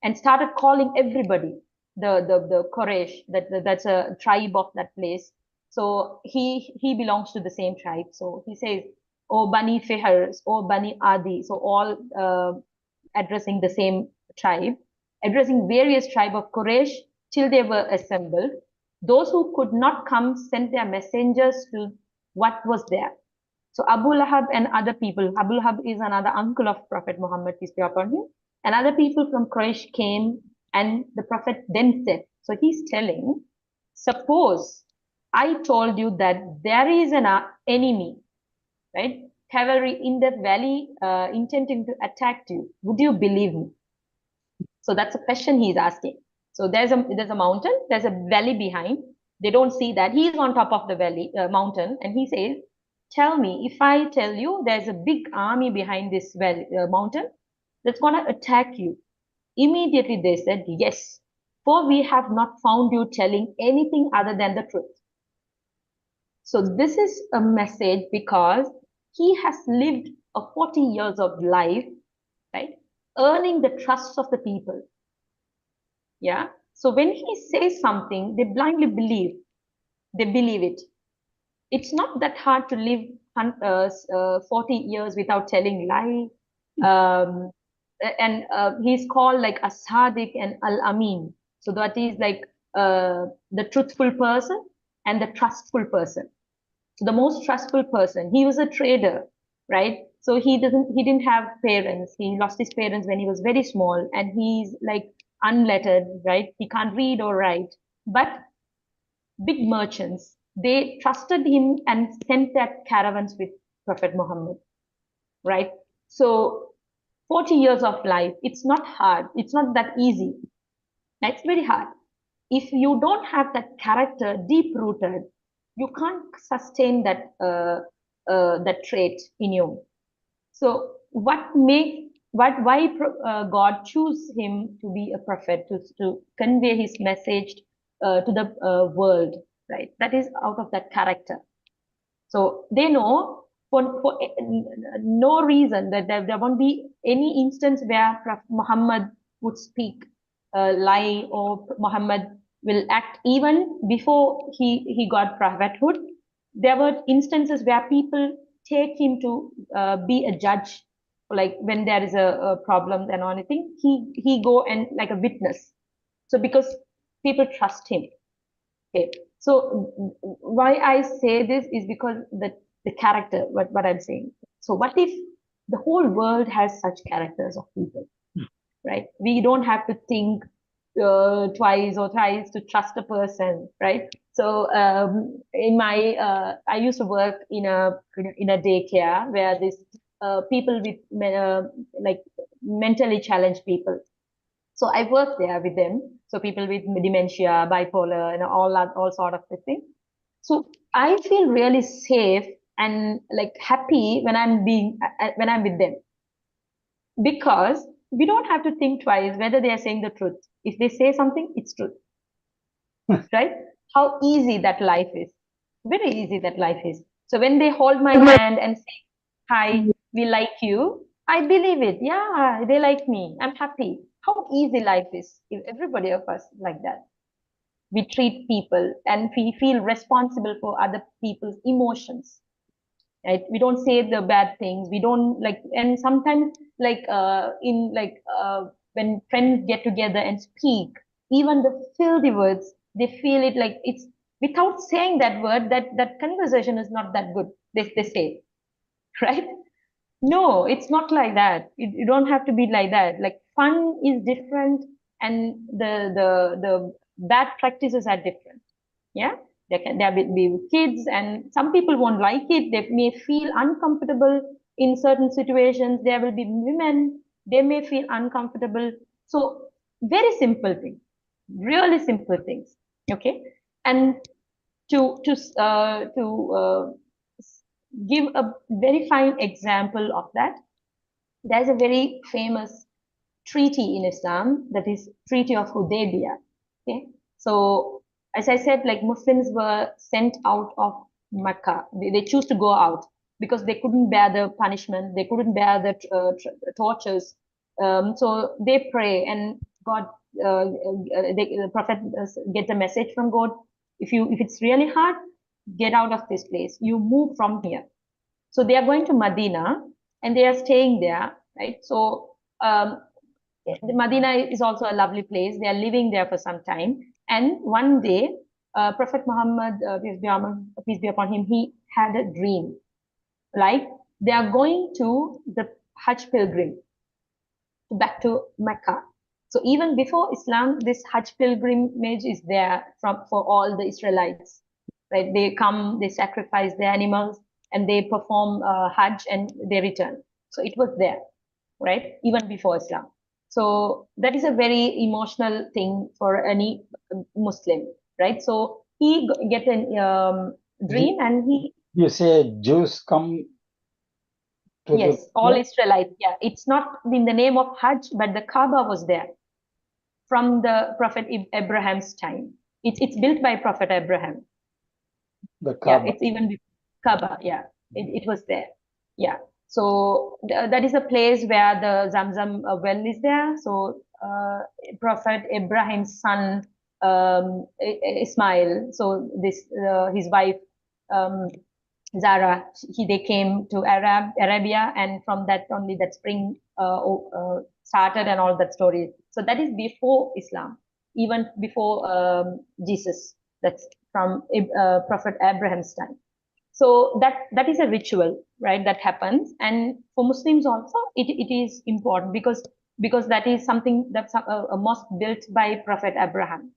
S5: and started calling everybody, the Quraysh, that's a tribe of that place. So he belongs to the same tribe. So he says, "O Bani Fihr, O Bani Adi." So all addressing the same tribe, addressing various tribe of Quraysh till they were assembled. Those who could not come sent their messengers to what was there. So Abu Lahab and other people, Abu Lahab is another uncle of Prophet Muhammad, peace be upon him, and other people from Quraysh came, and the Prophet then said, so he's telling, suppose I told you that there is an enemy, right? Cavalry in that valley intending to attack you. Would you believe me? So that's a question he's asking. So there's a mountain, there's a valley behind. They don't see that. He's on top of the valley mountain, and he says, tell me, if I tell you there's a big army behind this valley, mountain that's going to attack you. Immediately they said, yes, for we have not found you telling anything other than the truth. So this is a message, because he has lived a 40 years of life, right? earning the trust of the people. Yeah. So when he says something, they blindly believe. They believe it. It's not that hard to live 40 years without telling lie. And he's called like a Sadiq and Al-Amin. So that is like the truthful person and the trustful person. So the most trustful person. He was a trader, right? So he didn't have parents. He lost his parents when he was very small, and he's like unlettered, right? He can't read or write. But big merchants, they trusted him and sent their caravans with Prophet Muhammad, right? So 40 years of life, it's not hard. It's not that easy. It's very hard. If you don't have that character deep rooted, you can't sustain that that trait in you. So why God choose him to be a prophet, to convey his message to the world, right? That is out of that character. So they know for no reason that there won't be any instance where Prophet Muhammad would speak lie, or Muhammad will act even before he got prophethood. There were instances where people take him to be a judge, like when there is a problem and anything, he go and like a witness. So because people trust him. Okay. So why I say this is because the character, what I'm saying. So what if the whole world has such characters of people, right? We don't have to think twice or thrice to trust a person, right? So in my I used to work in a daycare where this people with like mentally challenged people. So I worked there with them. So people with dementia, bipolar, and all sort of things. So I feel really safe and like happy when I'm with them, because we don't have to think twice whether they are saying the truth. If they say something, it's truth, right? How easy that life is. Very easy that life is. So when they hold my hand and say, "Hi, we like you," I believe it. Yeah, they like me. I'm happy. How easy life is if everybody of us like that. We treat people and we feel responsible for other people's emotions, right? We don't say the bad things. We don't like, and sometimes like when friends get together and speak, even the filthy words, they feel it like it's without saying that word, that conversation is not that good. They say, right? No, it's not like that. You don't have to be like that. Like fun is different, and the bad practices are different. Yeah, there will be kids, and some people won't like it. They may feel uncomfortable in certain situations. There will be women, they may feel uncomfortable. So very simple things, really simple things. Okay, and to give a very fine example of that, there's a very famous treaty in Islam, that is Treaty of Hudaybiyah. Okay, so as I said, like Muslims were sent out of Mecca. They choose to go out because they couldn't bear the punishment, they couldn't bear the tortures. So they pray, and God, the Prophet gets a message from God: if it's really hard, get out of this place. You move from here. So they are going to Medina, and they are staying there, right? So Medina is also a lovely place. They are living there for some time. And one day, Prophet Muhammad, peace be upon him, he had a dream. Like they are going to the Hajj pilgrim back to Mecca. So even before Islam, this Hajj pilgrimage is there for all the Israelites, right? They come, they sacrifice their animals, and they perform Hajj, and they return. So it was there, right? Even before Islam. So that is a very emotional thing for any Muslim, right? So he get a dream, and he.
S1: You say Jews come to
S5: Yes, all Israelites. Yeah, it's not in the name of Hajj, but the Kaaba was there from the Prophet Abraham's time. It's built by Prophet Abraham.
S1: the Kaaba.
S5: Yeah, it's even Kaaba. Yeah, it was there. Yeah. So that is a place where the Zamzam well is there. So Prophet Abraham's son Ismail, so this his wife Zara, they came to Arabia, and from that only that spring started and all that story. So that is before Islam, even before Jesus. That's from Prophet Abraham's time. So that is a ritual, right, that happens. And for Muslims also it is important because that is something that's a mosque built by Prophet Abraham.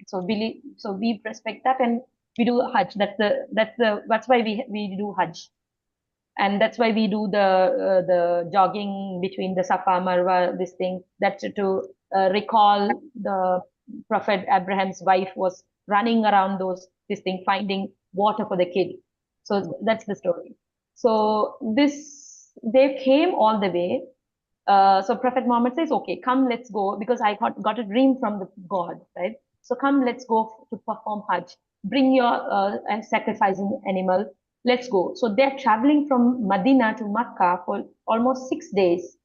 S5: So we respect that, and we do Hajj. That's why we do Hajj, and that's why we do the jogging between the Safa Marwa, this thing, that's to recall the Prophet Abraham's wife was running around this thing, finding water for the kid. So that's the story. So they came all the way. So Prophet Muhammad says, okay, come, let's go, because I got a dream from the God, right? So come, let's go to perform Hajj. Bring your sacrificing animal. Let's go. So they're traveling from Medina to Makkah for almost 6 days,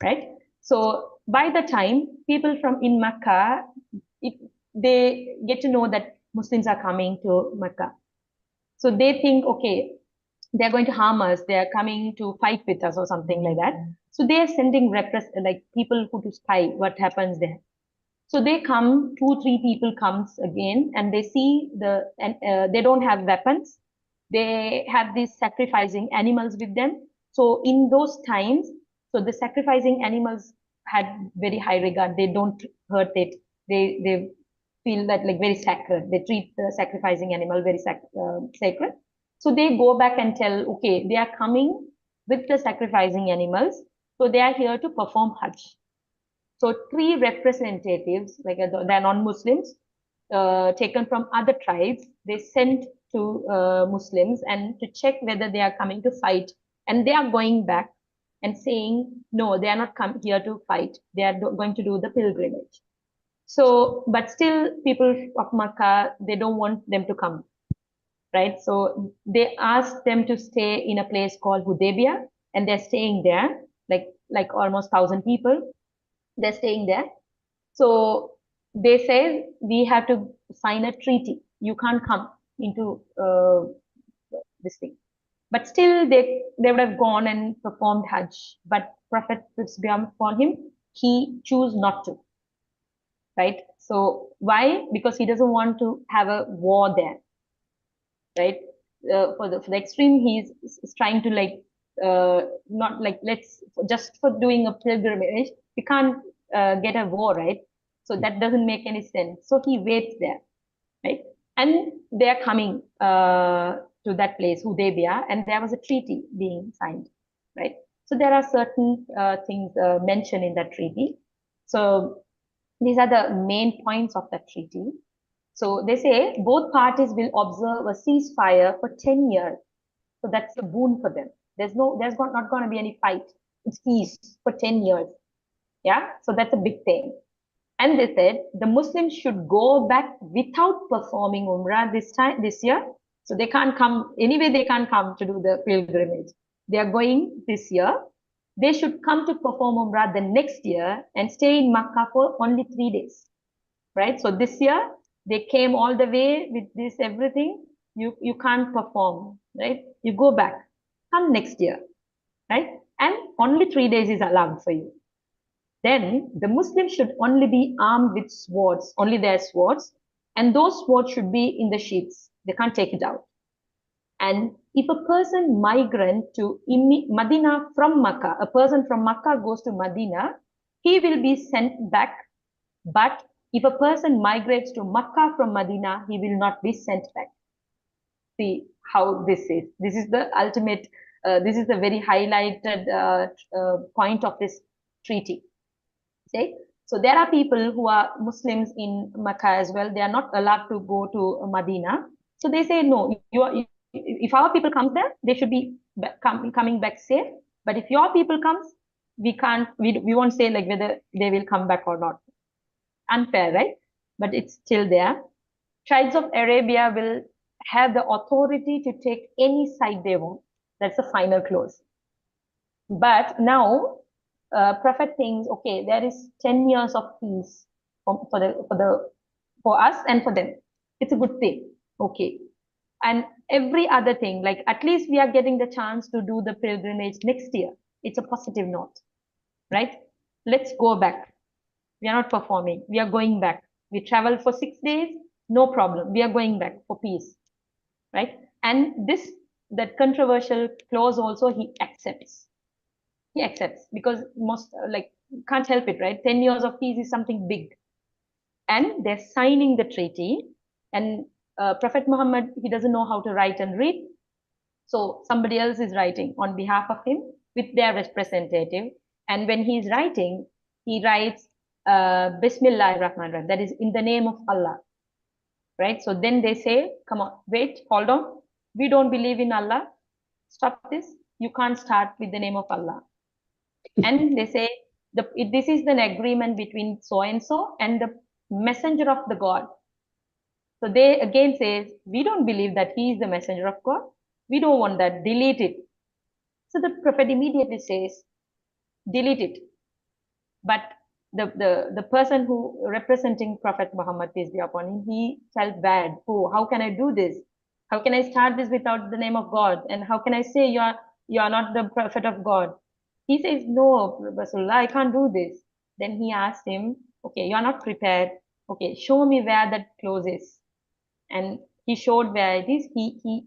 S5: right? So by the time people from in Makkah, they get to know that Muslims are coming to Makkah. So they think, okay, they're going to harm us. They're coming to fight with us or something like that. So they're sending people who to spy what happens there. So they come, 2-3 people comes again, and they see they don't have weapons. They have these sacrificing animals with them. So in those times, so the sacrificing animals had very high regard. They don't hurt it. They feel that like very sacred. They treat the sacrificing animal very sacred. So they go back and tell, okay, they are coming with the sacrificing animals. So they are here to perform Hajj. So 3 representatives, like they're non-Muslims, taken from other tribes, they sent to Muslims and to check whether they are coming to fight. And they are going back and saying, no, they are not come here to fight. They are going to do the pilgrimage. So, but still people of Makkah, they don't want them to come, right? So they asked them to stay in a place called Hudaybiyah, and they're staying there, like almost 1,000 people. They're staying there. So they say, we have to sign a treaty. You can't come into this thing. But still, they would have gone and performed Hajj. But Prophet, peace be upon him, he chose not to. Right? So why? Because he doesn't want to have a war there. Right? For the extreme, he's trying to not like, let's just for doing a pilgrimage, we can't get a war, right? So that doesn't make any sense. So he waits there, right? And they're coming to that place, Hudaybiyah, and there was a treaty being signed, right? So there are certain things mentioned in that treaty. So these are the main points of that treaty. So they say both parties will observe a ceasefire for 10 years. So that's a boon for them. There's not going to be any fight. It's peace for 10 years. Yeah, so that's a big thing. And they said the Muslims should go back without performing Umrah this year. So they can't come, anyway, they can't come to do the pilgrimage. They are going this year. They should come to perform Umrah the next year and stay in Makkah for only 3 days. Right? So this year, they came all the way with this everything. You can't perform, right? You go back. Come next year, right? And only 3 days is allowed for you. Then the Muslims should only be armed with swords, only their swords, and those swords should be in the sheaths. They can't take it out. And if a person migrant to Medina from Makkah, a person from Makkah goes to Medina, he will be sent back. But if a person migrates to Makkah from Medina, he will not be sent back. See how this is. This is the ultimate, this is the very highlighted point of this treaty. Okay? So there are people who are Muslims in Makkah as well. They are not allowed to go to Medina. So they say, no, if our people come there, they should be coming back safe. But if your people comes, we won't say like whether they will come back or not. Unfair, right? But it's still there. Tribes of Arabia will have the authority to take any side they want. That's the final clause. But now, Prophet thinks, okay, there is 10 years of peace for us and for them. It's a good thing. Okay. And every other thing, like at least we are getting the chance to do the pilgrimage next year. It's a positive note, right? Let's go back. We are not performing. We are going back. We travel for 6 days, no problem. We are going back for peace, right? And that controversial clause also he accepts. He accepts because most can't help it, right? 10 years of peace is something big. And they're signing the treaty. And Prophet Muhammad, he doesn't know how to write and read. So somebody else is writing on behalf of him with their representative. And when he's writing, he writes Bismillah Rahman Rahim. That is in the name of Allah. Right? So then they say, come on, wait, hold on. We don't believe in Allah. Stop this. You can't start with the name of Allah. And they say, this is an agreement between so-and-so and the messenger of the God. So they again say, we don't believe that he is the messenger of God. We don't want that. Delete it. So the Prophet immediately says, delete it. But the person who representing Prophet Muhammad, peace be upon him, he felt bad. Oh, how can I do this? How can I start this without the name of God? And how can I say you are not the prophet of God? He says, no, Rasulullah, I can't do this. Then he asked him, okay, you are not prepared. Okay, show me where that clause is. And he showed where it is. He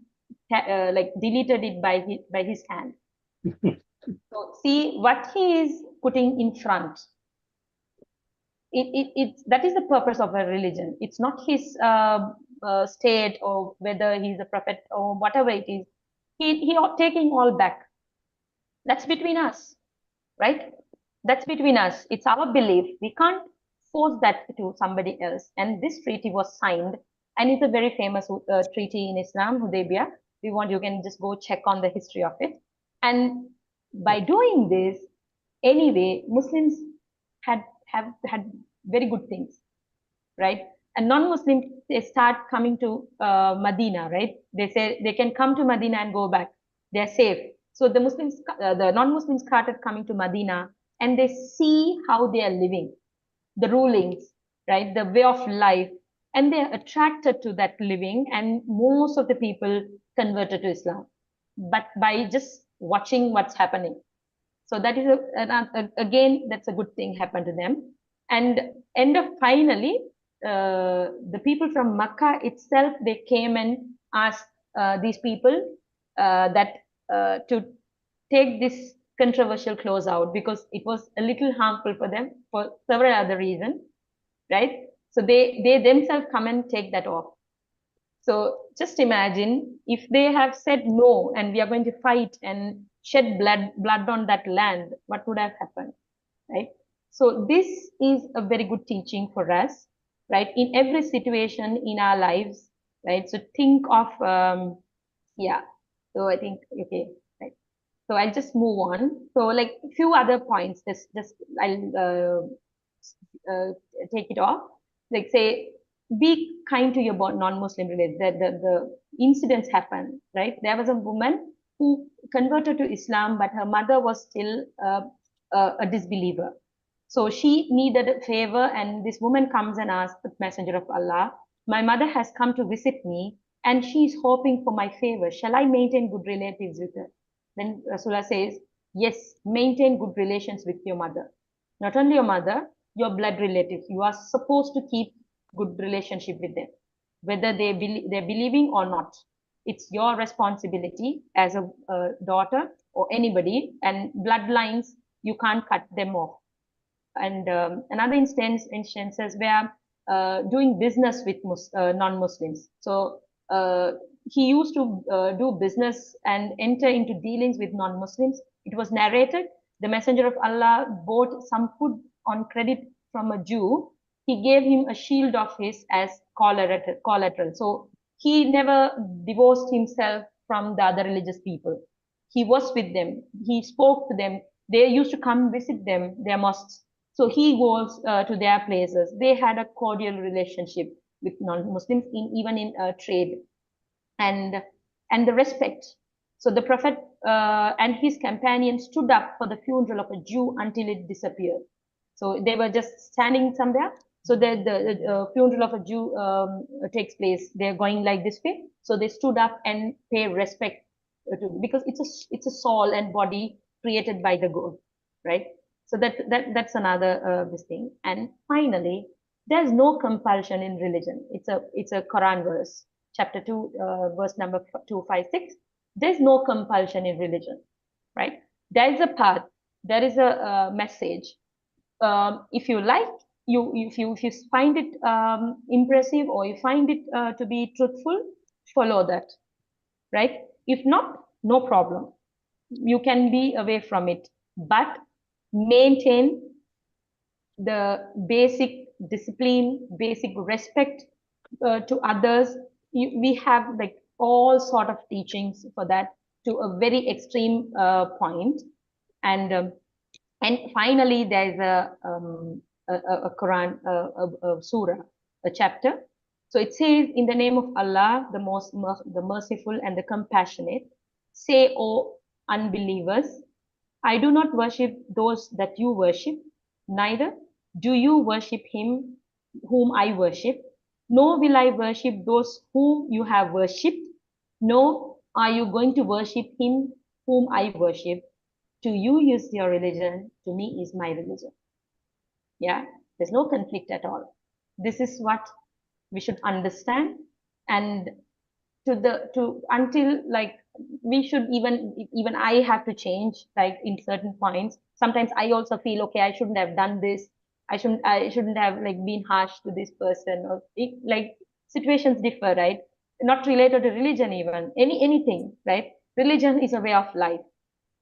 S5: deleted it by his hand. So see what he is putting in front. That is the purpose of a religion. It's not his state or whether he's a prophet or whatever it is. He taking all back. That's between us, right? That's between us. It's our belief. We can't force that to somebody else. And this treaty was signed, and it's a very famous treaty in Islam, Hudaybiyah. You can just go check on the history of it. And by doing this, anyway, Muslims have had very good things, right? And non-Muslims, they start coming to Medina, right? They say they can come to Medina and go back. They're safe. So the Muslims, the non-Muslims started coming to Medina, and they see how they are living, the rulings, right? The way of life, and they're attracted to that living. And most of the people converted to Islam, but by just watching what's happening. So that is again, that's a good thing happened to them. And finally, the people from Makkah itself, they came and asked these people to take this controversial clause out, because it was a little harmful for them for several other reasons, right? So they themselves come and take that off. So just imagine if they have said no, and we are going to fight and shed blood on that land, what would have happened, right? So this is a very good teaching for us, right? In every situation in our lives, right? So think of, so I think, okay, right. So I'll just move on. So like a few other points, I'll take it off. Like say, be kind to your non-Muslim relatives. The incidents happen, right? There was a woman who converted to Islam, but her mother was still a disbeliever. So she needed a favor, and this woman comes and asks the messenger of Allah, my mother has come to visit me, and she's hoping for my favor. Shall I maintain good relatives with her? Then Rasulullah says, yes, maintain good relations with your mother. Not only your mother, your blood relatives. You are supposed to keep good relationship with them, whether they're believing or not. It's your responsibility as a daughter or anybody, and bloodlines, you can't cut them off. And another instances where doing business with non-Muslims. So he used to do business and enter into dealings with non-Muslims. It was narrated, the messenger of Allah bought some food on credit from a Jew. He gave him a shield of his as collateral. So he never divorced himself from the other religious people. He was with them. He spoke to them. They used to come visit them, their mosques. So he goes to their places. They had a cordial relationship with non-Muslims, even in trade, and the respect. So the Prophet and his companions stood up for the funeral of a Jew until it disappeared. So they were just standing somewhere. So the funeral of a Jew takes place. They're going like this way. So they stood up and pay respect to, because it's a soul and body created by the God, right? So that's another this thing. And finally, there's no compulsion in religion. It's a Quran verse, chapter 2, verse number 256. There's no compulsion in religion, right? There is a path. There is a message. If you like, if you find it impressive, or you find it to be truthful, follow that, right? If not, no problem. You can be away from it, but maintain the basic discipline, basic respect to others. We have like all sort of teachings for that, to a very extreme point. And finally, there is a Quran, a surah, a chapter. So it says, in the name of Allah, the merciful and the compassionate, say, O unbelievers, I do not worship those that you worship, neither do you worship him whom I worship, nor will I worship those whom you have worshipped, nor are you going to worship him whom I worship. To you is your religion, to me is my religion. Yeah, there's no conflict at all. This is what we should understand. And until like we should even I have to change, like in certain points. Sometimes I also feel, okay, I shouldn't have done this. I shouldn't have like been harsh to this person, or like situations differ, right? Not related to religion, even anything, right? Religion is a way of life.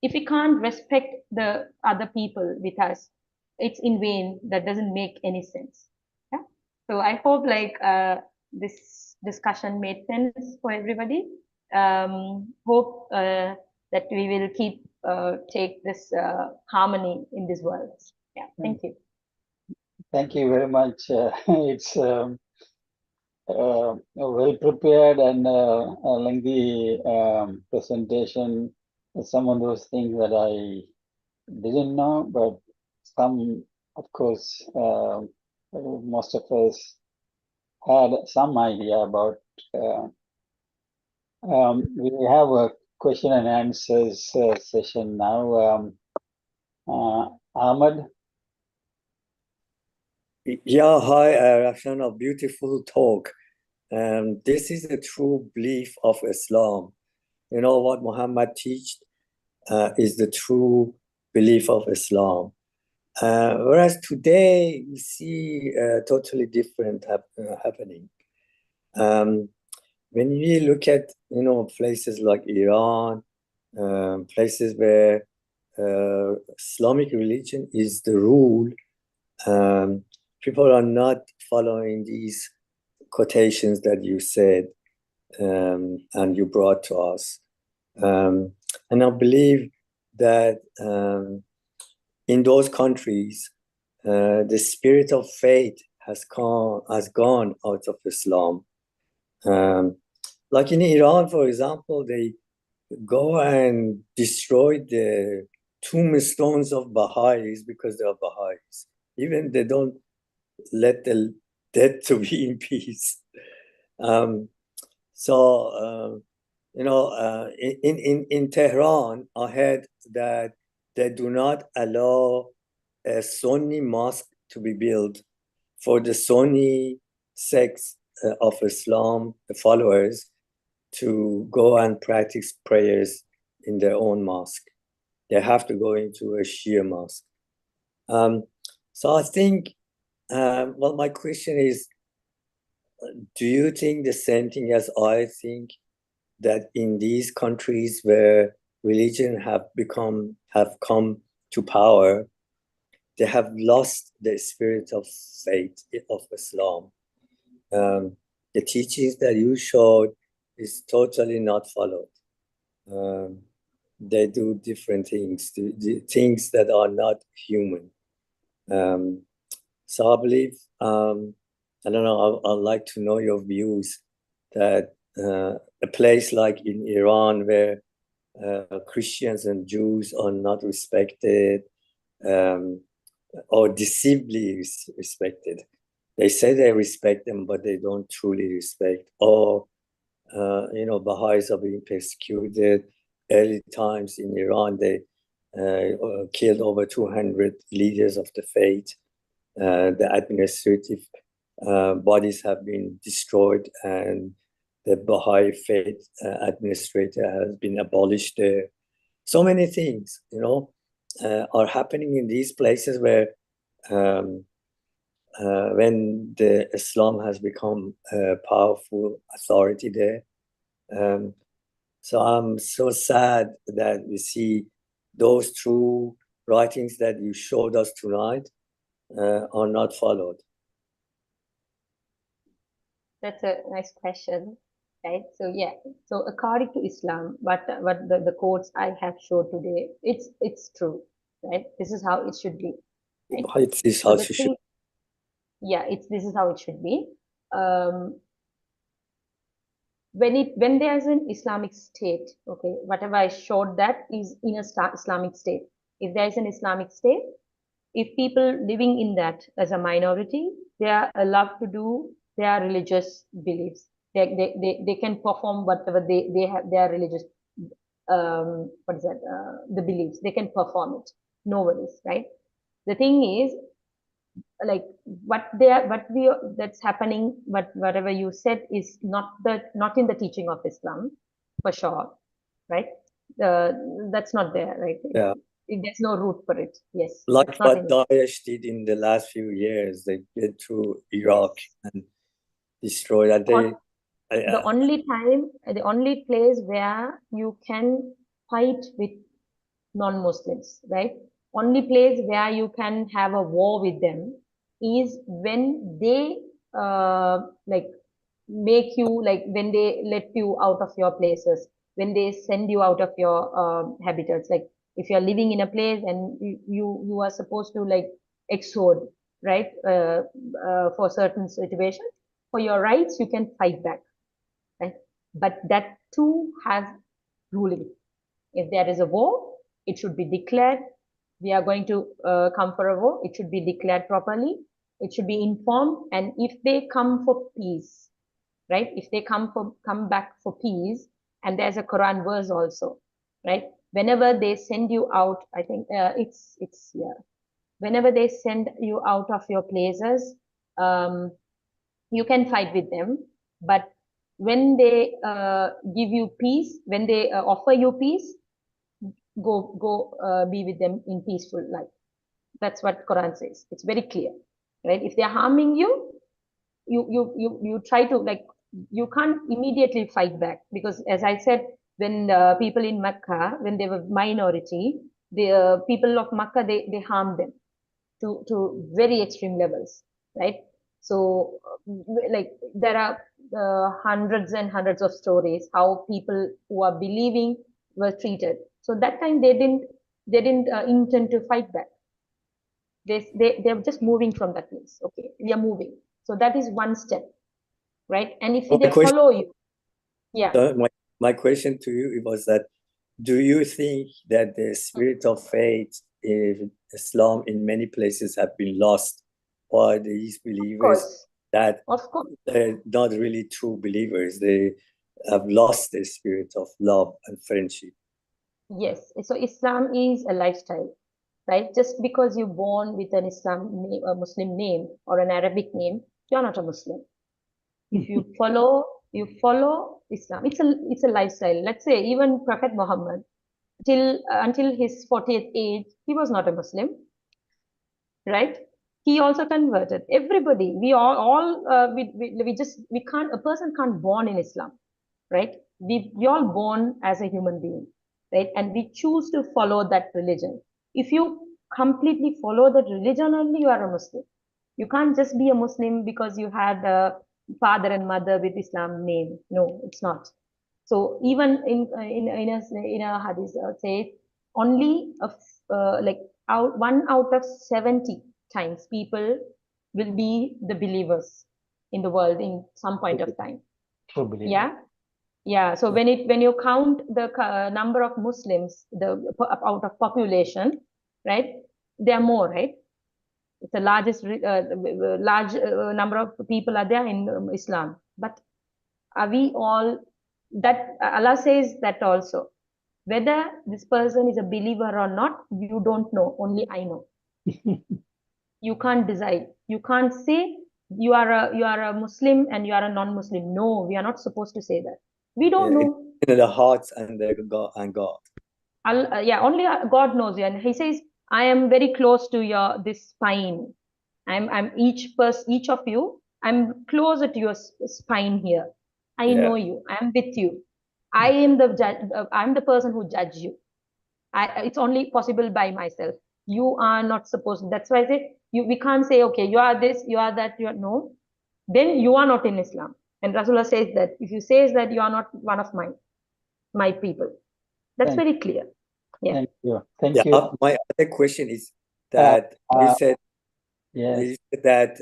S5: If we can't respect the other people with us, it's in vain. That doesn't make any sense. Yeah. So I hope like this discussion made sense for everybody. Hope that we will take this harmony in this world. Yeah. Thank you.
S1: Thank you very much. It's well prepared and a lengthy presentation. Some of those things that I didn't know, but some, of course, most of us had some idea about. We have a question and answers session now. Ahmed?
S4: Yeah, hi, Rafshan, a beautiful talk. This is the true belief of Islam. You know what Muhammad taught is the true belief of Islam. Whereas today we see totally different happening. When we look at places like Iran, places where Islamic religion is the rule, people are not following these quotations that you said and you brought to us. And I believe that in those countries, the spirit of faith has gone out of Islam. Like in Iran, for example, they go and destroy the tombstones of Baha'is because they are Baha'is. Even they don't let the dead to be in peace. In Tehran, I heard that they do not allow a Sunni mosque to be built for the Sunni sects of Islam, the followers, to go and practice prayers in their own mosque. They have to go into a Shia mosque. So I think, well, my question is, do you think the same thing as I think, that in these countries where religion have come to power, they have lost the spirit of faith of Islam? The teachings that you showed is totally not followed. They do different things, things that are not human. So I believe, I don't know, I'd like to know your views that a place like in Iran where Christians and Jews are not respected or deceivably respected. They say they respect them, but they don't truly respect. Or, Baha'is are being persecuted. Early times in Iran, they killed over 200 leaders of the faith. The administrative bodies have been destroyed, and the Baha'i faith administrator has been abolished there. So many things, are happening in these places where when the Islam has become a powerful authority there. So I'm so sad that we see those true writings that you showed us tonight are not followed.
S5: That's a nice question, right? So yeah, so according to Islam, what the quotes I have showed today, it's true, right? This is how it should be. Right?
S4: This is how
S5: So
S4: it should.
S5: Yeah, this is how it should be. When there's an Islamic state, okay, whatever I showed that is in a Islamic state. If there is an Islamic state, if people living in that as a minority, they are allowed to do their religious beliefs. They can perform whatever they have their religious the beliefs. They can perform it. No worries, right? The thing is, like that's happening, whatever you said is not in the teaching of Islam, for sure, right? That's not there, right?
S4: Yeah.
S5: There's no root for it. Yes.
S4: Like what Daesh did in the last few years, they get through Iraq and destroy that.
S5: The only place where you can fight with non-Muslims, right? Only place where you can have a war with them is when they make you, like when they let you out of your places, when they send you out of your habitats. Like if you're living in a place and you are supposed to like exode, right? For certain situations, for your rights, you can fight back, right? But that too has ruling. If there is a war, it should be declared. We are going to come for a war. It should be declared properly. It should be informed. And if they come for peace, right? If they come back for peace, and there's a Quran verse also, right? Whenever they send you out, I think it's yeah. Whenever they send you out of your places, you can fight with them. But when they give you peace, when they offer you peace, go be with them in peaceful life. That's what Quran says. It's very clear, right? If they're harming you, you try to, like, you can't immediately fight back, because as I said, when people in Mecca, when they were minority, the people of Mecca, they harmed them to very extreme levels, right? So like there are hundreds and hundreds of stories how people who are believing were treated. So that time they didn't intend to fight back. They're just moving from that place. Okay, we are moving. So that is one step, right? And if they follow you, yeah.
S4: My question to you was that, do you think that the spirit of faith in Islam in many places have been lost by these believers? That they're not really true believers. They have lost the spirit of love and friendship.
S5: Yes. So Islam is a lifestyle, right? Just because you're born with an a Muslim name or an Arabic name, you're not a Muslim. If you follow Islam, it's a lifestyle. Let's say even Prophet Muhammad, until his 40th age, he was not a Muslim, right? He also converted. Everybody, we can't, a person can't born in Islam, right? We all born as a human being, right? And we choose to follow that religion. If you completely follow that religion only, you are a Muslim. You can't just be a Muslim because you had a father and mother with Islam name. No, it's not. So even in a hadith says only one out of 70 times people will be the believers in the world in some point of time.
S1: True believers.
S5: Yeah, Yeah, so when you count the number of Muslims, out of population, right? There are more, right? It's the largest large number of people are there in Islam. But are we all that? Allah says that also. Whether this person is a believer or not, you don't know. Only I know. You can't decide. You can't say you are a Muslim and you are a non-Muslim. No, we are not supposed to say that. We don't know.
S4: The hearts and the God and God.
S5: Yeah, only God knows you. And He says, I am very close to this spine. I'm each of you. I'm closer to your spine here. I know you. I'm with you. I am the judge. I'm the person who judge you. It's only possible by myself. You are not supposed. That's why I say we can't say, okay, you are this, you are that, you are no. Then you are not in Islam. And Rasulullah says that if you say that you are not one of my people, that's very clear. Yeah.
S1: Thank you. Thank you.
S4: My other question is that you said that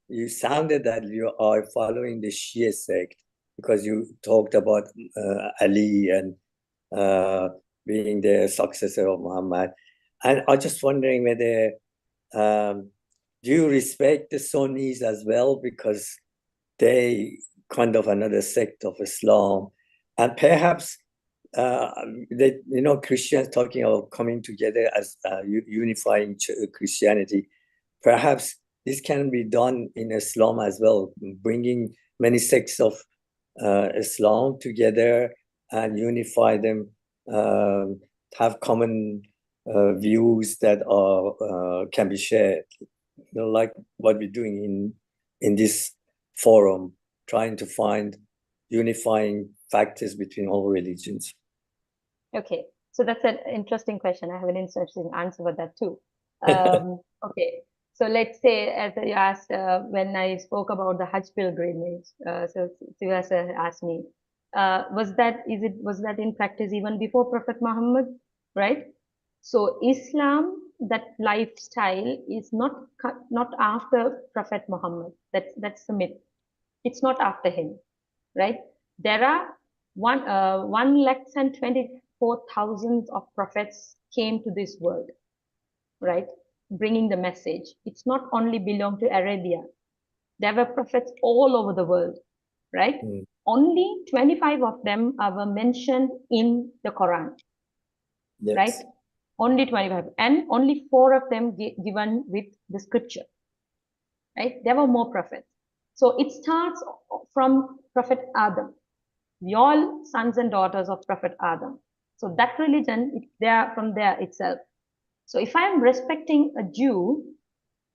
S4: you sounded that you are following the Shia sect because you talked about Ali and being the successor of Muhammad. And I'm just wondering whether do you respect the Sunnis as well, because they kind of another sect of Islam, and perhaps Christians talking of coming together as unifying Christianity. Perhaps this can be done in Islam as well, bringing many sects of Islam together and unify them, have common views that are can be shared, like what we're doing in this forum, trying to find unifying factors between all religions.
S5: Okay, so that's an interesting question. I have an interesting answer for that too. Okay, so let's say, as you asked when I spoke about the Hajj pilgrimage, so Sivasa asked me, was that in practice even before Prophet Muhammad, right? So Islam, that lifestyle is not after Prophet Muhammad. That's the myth. It's not after him, right? There are 1,24,000 of prophets came to this world, right? Bringing the message. It's not only belong to Arabia. There were prophets all over the world, right? Only 25 of them were mentioned in the Quran, right? Only 25, and only 4 of them given with the scripture, right? There were more prophets. So it starts from Prophet Adam. We all sons and daughters of Prophet Adam. So that religion, from there itself. So if I am respecting a Jew,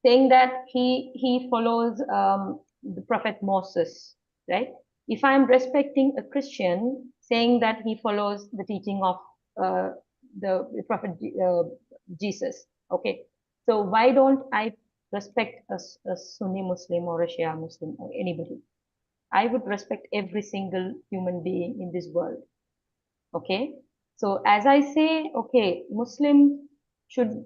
S5: saying that he follows the Prophet Moses, right? If I am respecting a Christian, saying that he follows the teaching of the Prophet Jesus, okay? So why don't I respect a Sunni Muslim or a Shia Muslim or anybody? I would respect every single human being in this world. Okay. So as I say, okay, Muslim should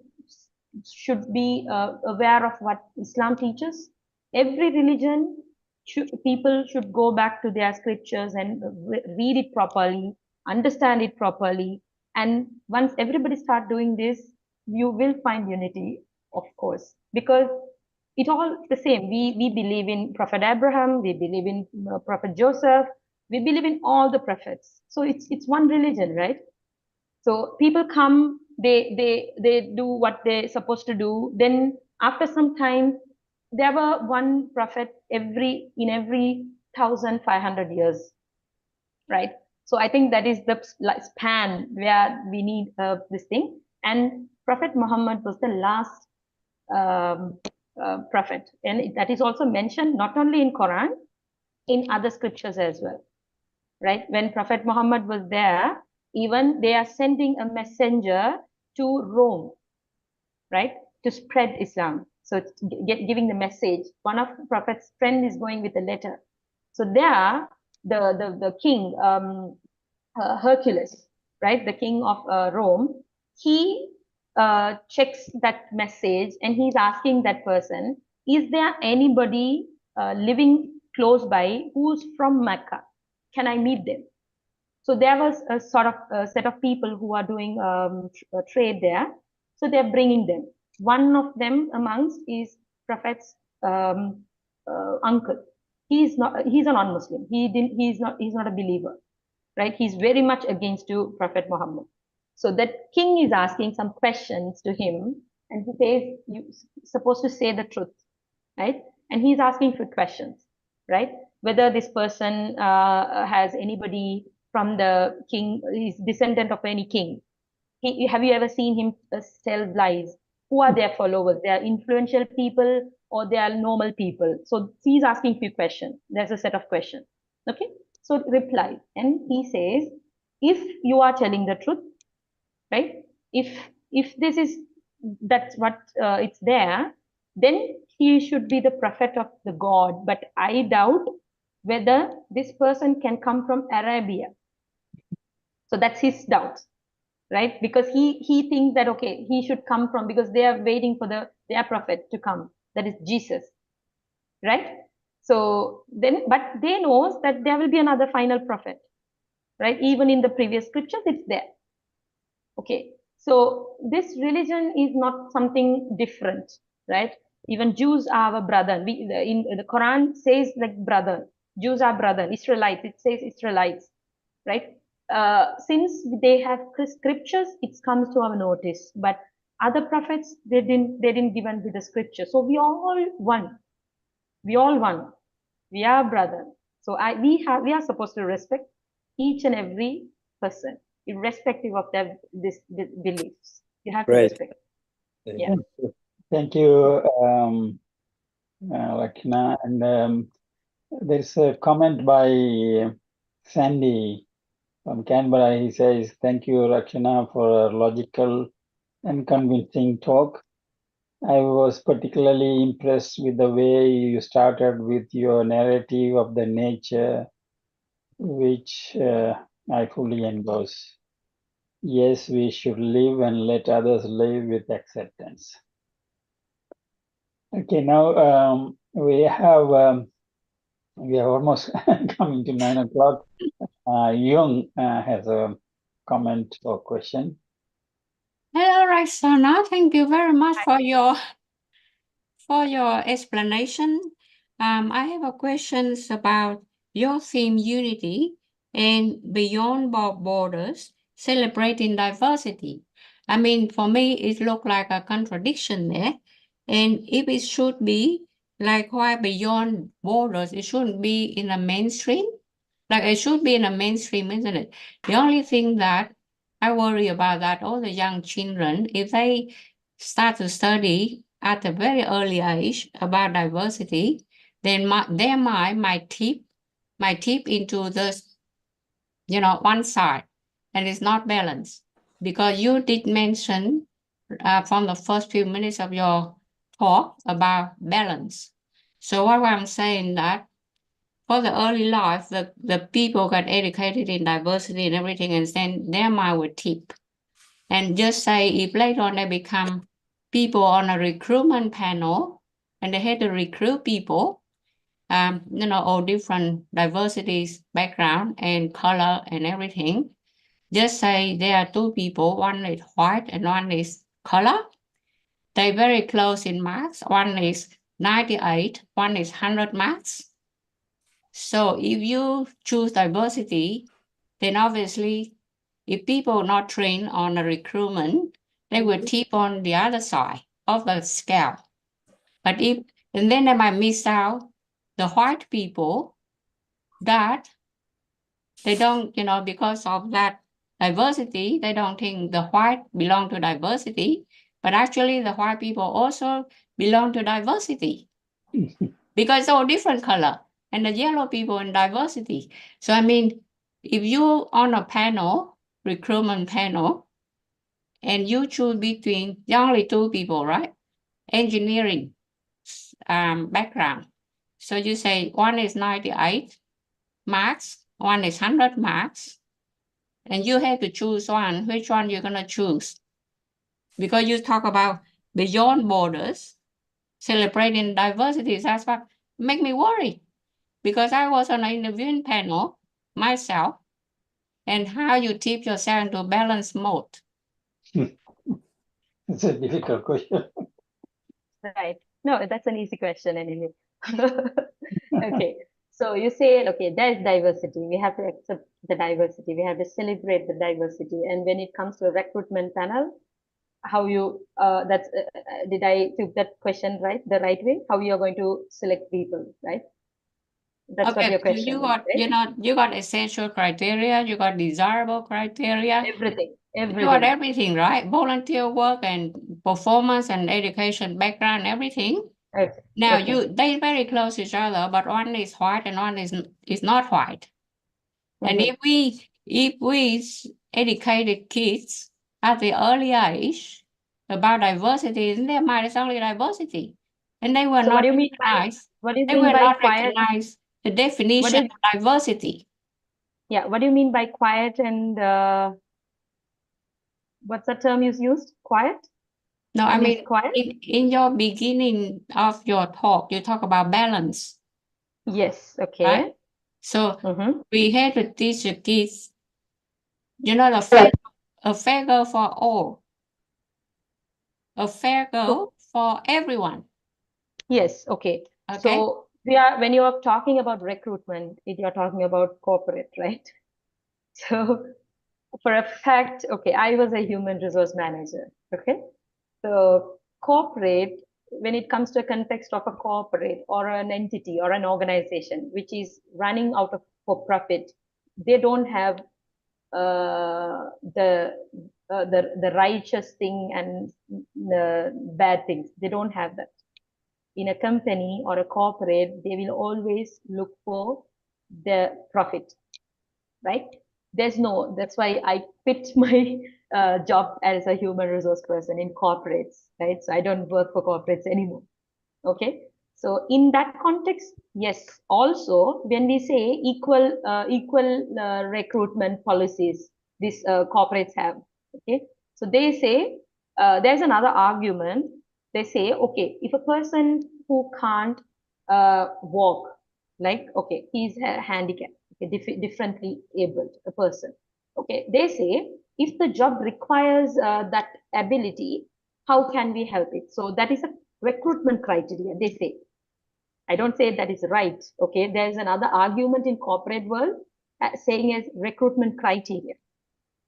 S5: be aware of what Islam teaches. Every religion, people should go back to their scriptures and read it properly, understand it properly. And once everybody start doing this, you will find unity, of course, because it all the same. We believe in Prophet Abraham, we believe in Prophet Joseph, we believe in all the prophets. So it's one religion, right? So people come, they do what they're supposed to do. Then after some time, there were one prophet in every 1,500 years, right? So I think that is the span where we need this thing. And Prophet Muhammad was the last prophet, and that is also mentioned not only in Quran, in other scriptures as well, right? When Prophet Muhammad was there, even they are sending a messenger to Rome, right, to spread Islam. So it's giving the message. One of the Prophet's friend is going with a letter. So there, the king Hercules, right, the king of Rome, he checks that message and he's asking that person, is there anybody living close by who's from Mecca? can I meet them? So there was a sort of a set of people who are doing trade there. So they're bringing them. One of them amongst is Prophet's uncle. He's a non-Muslim. He's not a believer, right? He's very much against to Prophet Muhammad. So that king is asking some questions to him, and he says, you're supposed to say the truth, right? And he's asking for questions, right? Whether this person has anybody from the king, is descendant of any king. Have you ever seen him tell lies? Who are their followers? They are influential people or they are normal people? So he's asking few questions. There's a set of questions. Okay. So reply, and he says, if you are telling the truth, right? If this is that's what it's there, then he should be the prophet of the God. But I doubt whether this person can come from Arabia. So that's his doubt, right? Because he thinks that okay, he should come from, because they are waiting for their prophet to come, that is Jesus, right? So then, but they knows that there will be another final prophet, right? Even in the previous scriptures, it's there. Okay, so this religion is not something different, right? Even Jews are our brother. In the Quran says like brother. Jews are brother. Israelites, it says Israelites, right? Since they have scriptures, it comes to our notice. But other prophets, they didn't given with the scripture. So we all one. We all one. We are brother. So we are supposed to respect each and every person, irrespective of their beliefs. You have to
S4: Right.
S5: respect. Yeah.
S1: Thank you, Lakshana. And there's a comment by Sandy from Canberra. He says, thank you, Lakshana, for a logical and convincing talk. I was particularly impressed with the way you started with your narrative of the nature, which I fully endorse. Yes, we should live and let others live with acceptance. Okay, now we have almost coming to 9 o'clock. Yung has a comment or question.
S8: Hello, Raisana. Thank you very much for your explanation. I have a questions about your theme unity and beyond borders, celebrating diversity. I mean, for me, it looked like a contradiction there. And if it should be like why beyond borders, it shouldn't be in a mainstream. Like it should be in a mainstream, isn't it? The only thing that I worry about that all the young children, if they start to study at a very early age about diversity, then their mind might tip into this, one side, and it's not balanced. Because you did mention from the first few minutes of your talk about balance. So what I'm saying that for the early life, the people got educated in diversity and everything, and then their mind would tip. And just say if later on they become people on a recruitment panel and they had to recruit people, all different diversities, background and color and everything. Just say there are two people, one is white and one is color. They're very close in marks. One is 98, one is 100 marks. So if you choose diversity, then obviously if people are not trained on a recruitment, they will tip on the other side of the scale. But and then they might miss out the white people that they don't, because of that diversity, they don't think the white belong to diversity, but actually the white people also belong to diversity because it's all different color and the yellow people in diversity. So, I mean, if you on a panel, recruitment panel, and you choose between only two people, right? Engineering background. So you say one is 98 marks, one is 100 marks, and you have to choose one. Which one you're going to choose? Because you talk about beyond borders, celebrating diversity. That's what make me worry. Because I was on an interviewing panel myself, and how you tip yourself into balance mode?
S1: It's a difficult question.
S5: Right. No, that's an easy question anyway. Okay. So you say, okay, there's diversity. We have to accept the diversity. We have to celebrate the diversity. And when it comes to a recruitment panel, how you did I took that question the right way? How you are going to select people, right? That's what
S8: Okay,
S5: your
S8: so
S5: question
S8: you
S5: is,
S8: got,
S5: right?
S8: you got essential criteria, you got desirable criteria,
S5: Everything,
S8: you got
S5: everything.
S8: everything, right? Volunteer work and performance and education background, everything.
S5: Okay.
S8: Now
S5: Okay.
S8: they very close to each other, but one is white and one is not white. And
S5: Mhm.
S8: if we educated kids at the early age about diversity, in their mind it's only diversity. And they will
S5: So what
S8: not
S5: do you mean by
S8: recognize,
S5: what do you
S8: they
S5: mean
S8: will
S5: by
S8: not
S5: quiet?
S8: recognize the
S5: What
S8: definition
S5: do you,
S8: of diversity.
S5: yeah, what do you mean by quiet and what's the term you used? Quiet?
S8: No, I
S5: And is
S8: mean,
S5: quiet?
S8: in your beginning of your talk, you talk about balance,
S5: Yes,
S8: right?
S5: okay.
S8: So
S5: Mm-hmm.
S8: we had to teach the kids, a fair go for all, a fair go for everyone.
S5: Yes, okay.
S8: Okay.
S5: So when you are talking about recruitment, you're talking about corporate, right? So for a fact, okay, I was a human resource manager, okay? So corporate, when it comes to a context of a corporate or an entity or an organization which is running out of for profit, they don't have the righteous thing and the bad things. They don't have that. In a company or a corporate, they will always look for the profit, right? That's why I quit my job as a human resource person in corporates, right? So I don't work for corporates anymore. Okay. So in that context, yes. Also, when we say equal recruitment policies, these corporates have. Okay. So they say there's another argument. They say, okay, if a person who can't walk, like okay, he's handicapped, okay, differently abled, a person. Okay, they say if the job requires that ability, how can we help it? So that is a recruitment criteria, they say. I don't say that is right. Okay, there's another argument in corporate world saying as recruitment criteria,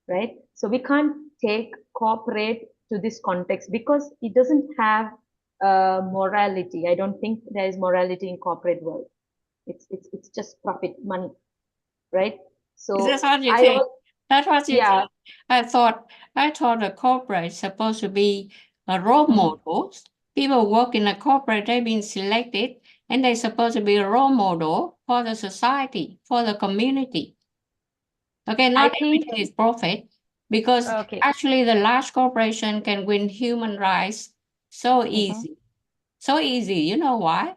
S5: right? So we can't take corporate to this context because it doesn't have morality. I don't think there is morality in corporate world. It's just profit, money, right?
S8: Is that
S5: So
S8: what you
S5: I
S8: think?
S5: don't,
S8: That's what you
S5: yeah.
S8: think? I thought the corporate is supposed to be a role
S5: Mhm.
S8: models. People work in a corporate, they've been selected, and they're supposed to be a role model for the society, for the community. Okay, not
S5: think
S8: everything is profit, because
S5: okay.
S8: actually the large corporation can win human rights so
S5: Mhm.
S8: easy. So easy. You know why?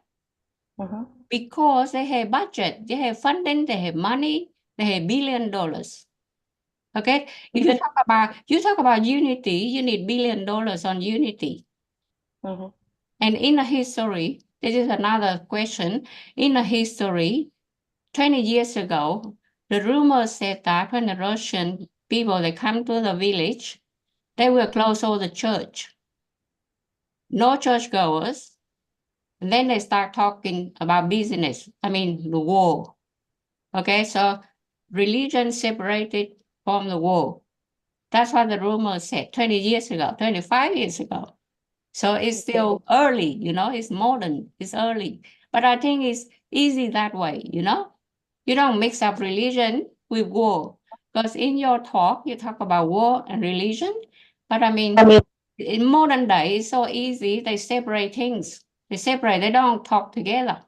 S5: Mhm.
S8: Because they have budget, they have funding, they have money, they have $1 billion. Okay, if you talk about unity, you need $1 billion on unity.
S5: Mhm.
S8: And in the history, this is another question. In the history, 20 years ago, the rumor said that when the Russian people they come to the village, they will close all the church. No churchgoers. And then they start talking about business. I mean, the war. Okay, so religion separated from the war. That's what the rumor said 20 years ago, 25 years ago. So it's still early, it's modern, it's early. But I think it's easy that way, You don't mix up religion with war. Because in your talk, you talk about war and religion. But I mean, in modern day, it's so easy. They separate things. They don't talk together.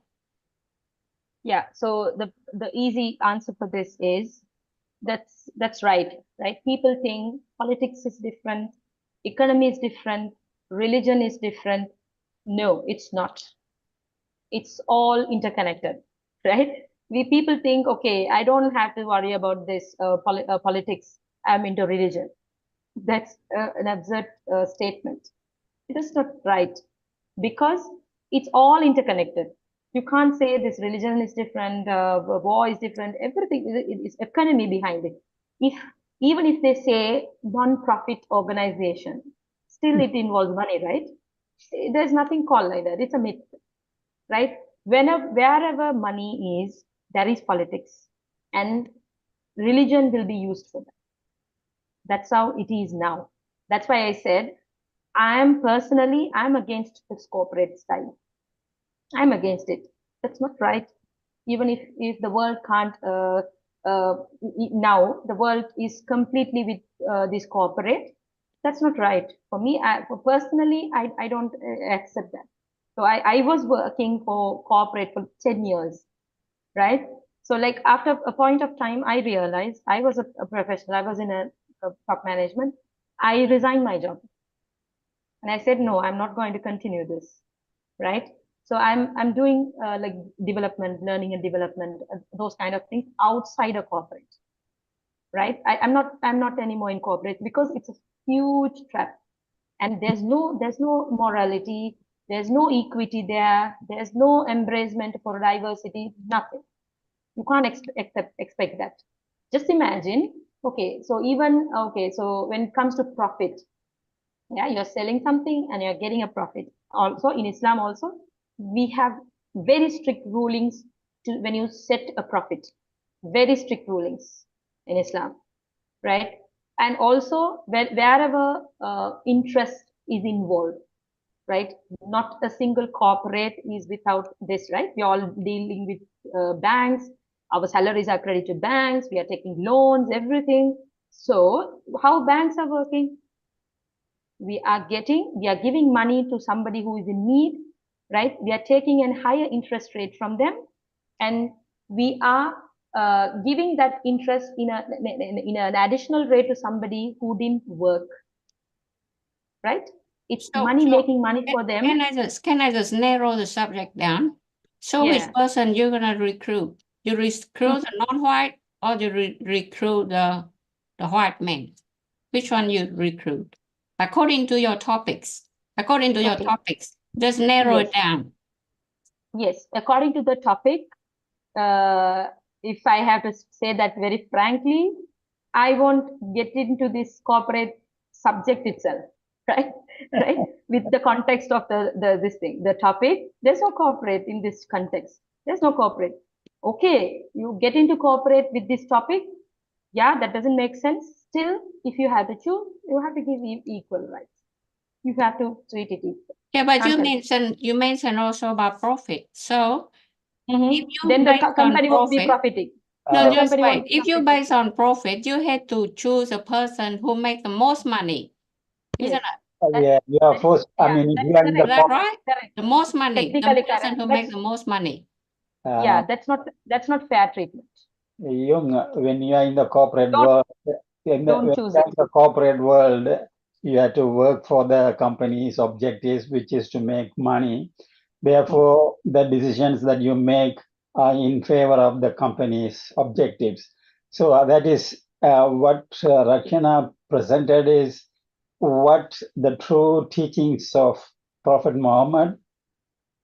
S5: Yeah, so the easy answer for this is that's right. People think politics is different, economy is different, religion is different. No, it's not. It's all interconnected, right? We people think, okay, I don't have to worry about this politics. I'm into religion. That's an absurd statement. It is not right because it's all interconnected. You can't say this religion is different, war is different, everything is economy behind it. Even if they say non-profit organization, still it involves money, right? There's nothing called like that. It's a myth, right? Wherever money is, there is politics, and religion will be used for that. That's how it is now. That's why I said I'm against this corporate style. I'm against it. That's not right. Even if the world can't now the world is completely with this corporate. That's not right for me. Personally, I don't accept that. So I was working for corporate for 10 years, right? So like after a point of time, I realized I was a professional. I was in a top management. I resigned my job, and I said, no, I'm not going to continue this, right? So I'm doing like development, learning and development, those kind of things outside a corporate, right? I'm not anymore in corporate because it's a huge trap, and there's no morality, there's no equity there, there's no embracement for diversity, nothing. You can't expect that. Just imagine, okay, so when it comes to profit, yeah, you're selling something and you're getting a profit. Also in Islam also, we have very strict rulings when you set a profit, very strict rulings in Islam, right? And also wherever interest is involved, right? Not a single corporate is without this, right? We're all dealing with banks. Our salaries are credited to banks. We are taking loans, everything. So how banks are working? We are giving money to somebody who is in need, right? We are taking a higher interest rate from them, and we are giving that interest in an additional rate to somebody who didn't work, right? It's making money for them.
S8: Can I just narrow the subject down? So
S5: Yeah.
S8: which person you're gonna recruit? You recruit the non-white, or you recruit the white men? Which one you recruit? According to your topics. Just narrow it down.
S5: Yes, according to the topic, if I have to say that very frankly, I won't get into this corporate subject itself, right? Right? With the context of the topic, there's no corporate in this context. There's no corporate. Okay, you get into corporate with this topic, yeah, that doesn't make sense. Still, if you have to choose, you have to give equal rights. You have to treat it equal.
S8: Yeah, but you mentioned also about profit. So if you
S5: then the company won't be profiting.
S8: No, just wait. If you base on profit, you had to choose a person who makes the most money, isn't it?
S1: Yeah, you are forced. I mean, if you are in the
S8: Is that right? The most money, the
S5: Technically
S8: person who makes the most money.
S5: Yeah, that's not fair treatment.
S1: Young, when you are in the corporate world, the corporate world, you have to work for the company's objectives, which is to make money. Therefore, the decisions that you make are in favor of the company's objectives. So that is what Rakshana presented is what the true teachings of Prophet Muhammad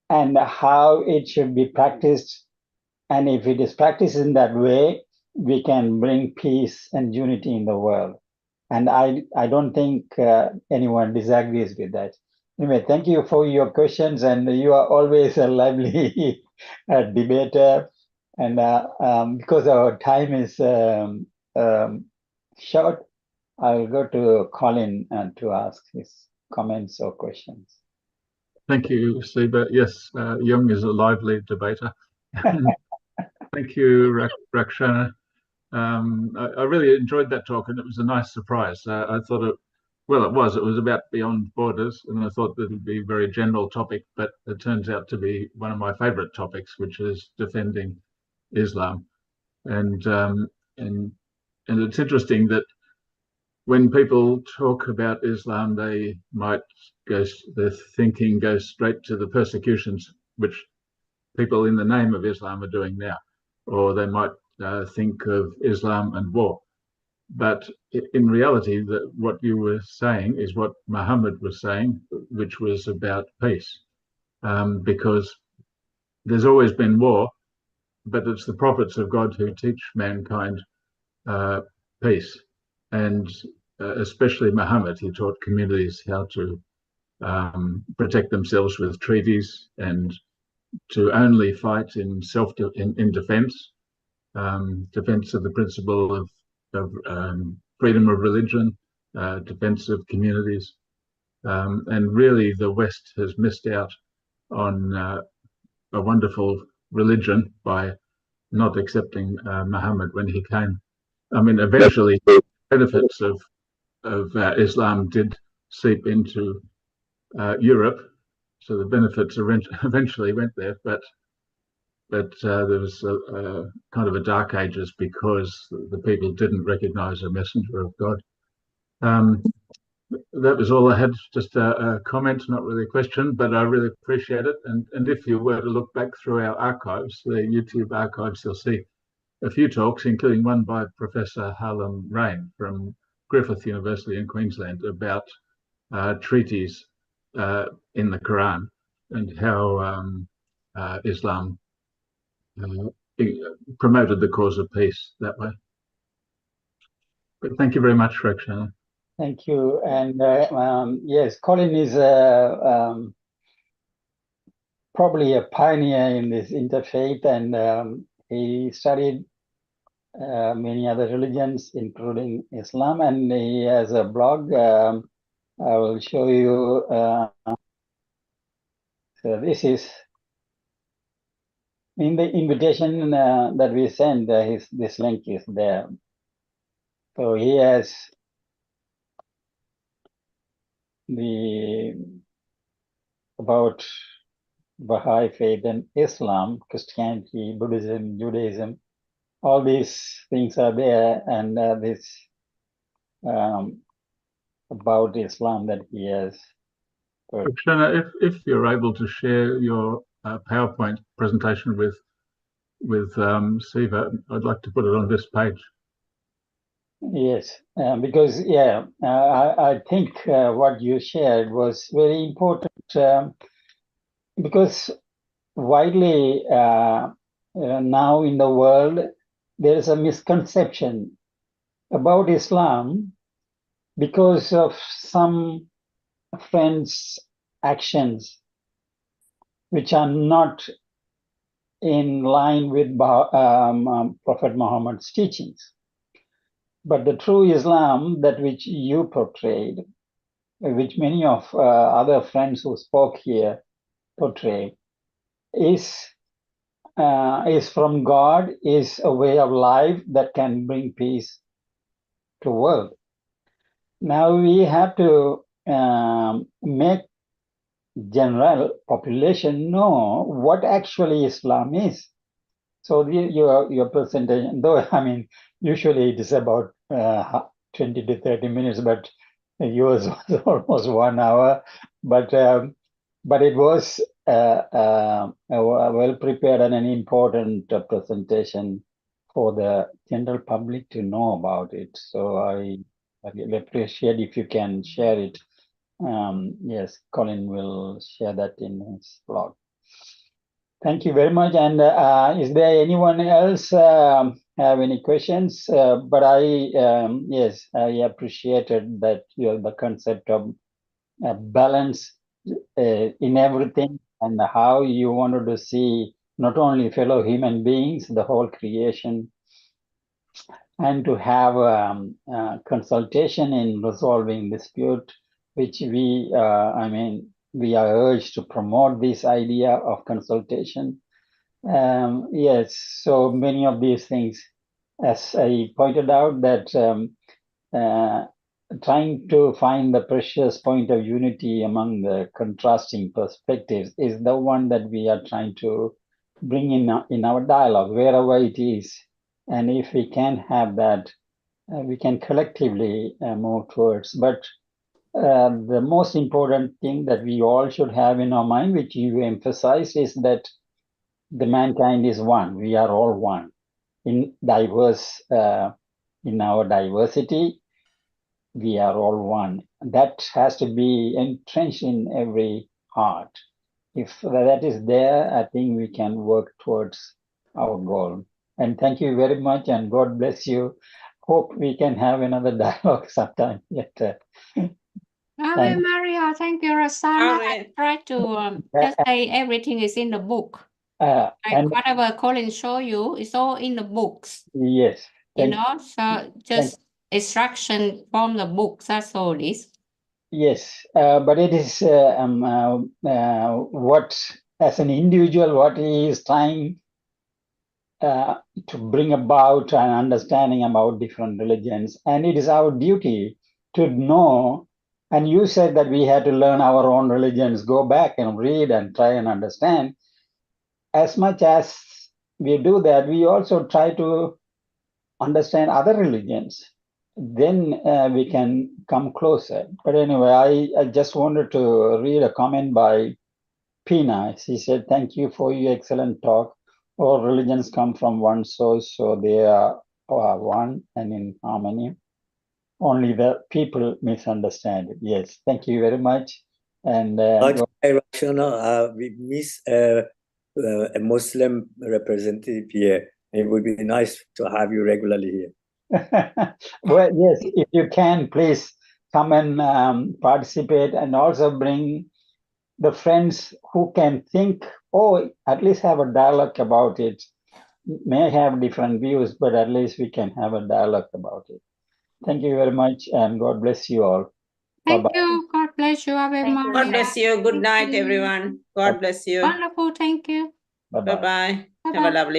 S1: and how it should be practiced. And if it is practiced in that way, we can bring peace and unity in the world. And I don't think anyone disagrees with that. Anyway, thank you for your questions, and you are always a lively debater. And because our time is short, I'll go to Colin to ask his comments or questions.
S6: Thank you, Siba. Yes, Jung is a lively debater. Thank you, Rakshana. I really enjoyed that talk, and it was a nice surprise. I thought it was about beyond borders, and I thought that it would be a very general topic, but it turns out to be one of my favorite topics, which is defending Islam. And it's interesting that when people talk about Islam, their thinking goes straight to the persecutions which people in the name of Islam are doing now, or they might think of Islam and war. But in reality, what you were saying is what Muhammad was saying, which was about peace, because there's always been war, but it's the prophets of God who teach mankind peace. And especially Muhammad, he taught communities how to protect themselves with treaties and to only fight in defense, defense of the principle of freedom of religion, defense of communities. And really, the West has missed out on a wonderful religion by not accepting Muhammad when he came. I mean, eventually, the benefits of Islam did seep into Europe, so the benefits eventually went there. But there was a kind of a dark ages because the people didn't recognize a messenger of God. That was all I had, just a comment, not really a question, but I really appreciate it. And if you were to look back through our archives, the YouTube archives, you'll see a few talks, including one by Professor Harlan Rain from Griffith University in Queensland about treaties in the Quran and how Islam promoted the cause of peace that way. But thank you very much, Rakshana.
S1: Thank you. And yes, Colin is probably a pioneer in this interfaith, and he studied many other religions, including Islam, and he has a blog. I will show you. So this is in the invitation that we sent. This link is there. So he has about Baha'i faith and Islam, Christianity, Buddhism, Judaism. All these things are there, and this about Islam that he has.
S6: Rakshana, if you're able to share your PowerPoint presentation with Siva, I'd like to put it on this page.
S1: Yes, because I think what you shared was very important because widely now in the world there is a misconception about Islam because of some friends' actions which are not in line with Prophet Muhammad's teachings. But the true Islam, that which you portrayed, which many of other friends who spoke here portray, is from God, is a way of life that can bring peace to the world. Now we have to make general population know what actually Islam is. So your presentation, though I mean usually it is about 20 to 30 minutes, but yours was almost 1 hour. But it was a well prepared and an important presentation for the general public to know about it. So I really appreciate if you can share it. Yes, Colin will share that in his blog. Thank you very much. And is there anyone else have any questions? But yes, I appreciated that the concept of balance in everything, and how you wanted to see not only fellow human beings, the whole creation, and to have consultation in resolving dispute, which we are urged to promote this idea of consultation. Yes, so many of these things, as I pointed out, that trying to find the precious point of unity among the contrasting perspectives is the one that we are trying to bring in our dialogue, wherever it is. And if we can have that, we can collectively move towards. But the most important thing that we all should have in our mind, which you emphasize, is that the mankind is one. We are all one in our diversity. We are all one. That has to be entrenched in every heart. if that is there, I think we can work towards our goal. And thank you very much, and God bless you. Hope we can have another dialogue sometime later.
S8: Ave Maria, thank you, Rosanna. I try to just say everything is in the book. Like
S1: and
S8: whatever Colin show you is all in the books.
S1: yes,
S8: You know, so just instruction from the books. That's all it is.
S1: yes, but it is what, as an individual, what he is trying to bring about an understanding about different religions, and it is our duty to know. And you said that we had to learn our own religions, go back and read and try and understand. As much as we do that, we also try to understand other religions. Then we can come closer. But anyway, I just wanted to read a comment by Pina. She said, "Thank you for your excellent talk. All religions come from one source, so they are one and in harmony. Only the people misunderstand it." Yes, thank you very much. And
S4: Roshana, we miss a Muslim representative here. It would be nice to have you regularly here.
S1: well, yes, if you can, please come and participate, and also bring the friends who can think, or at least have a dialogue about it. May have different views, but at least we can have a dialogue about it. Thank you very much, and God bless you all.
S8: Thank
S1: Bye-bye.
S8: you. God bless you, Ave
S5: Thank you.
S8: Maria.
S7: God bless you. Good
S8: Thank
S7: night,
S8: you.
S7: everyone. God bless you.
S8: Wonderful. Thank you.
S1: Bye-bye.
S7: Bye bye. Have a
S8: Bye-bye.
S7: lovely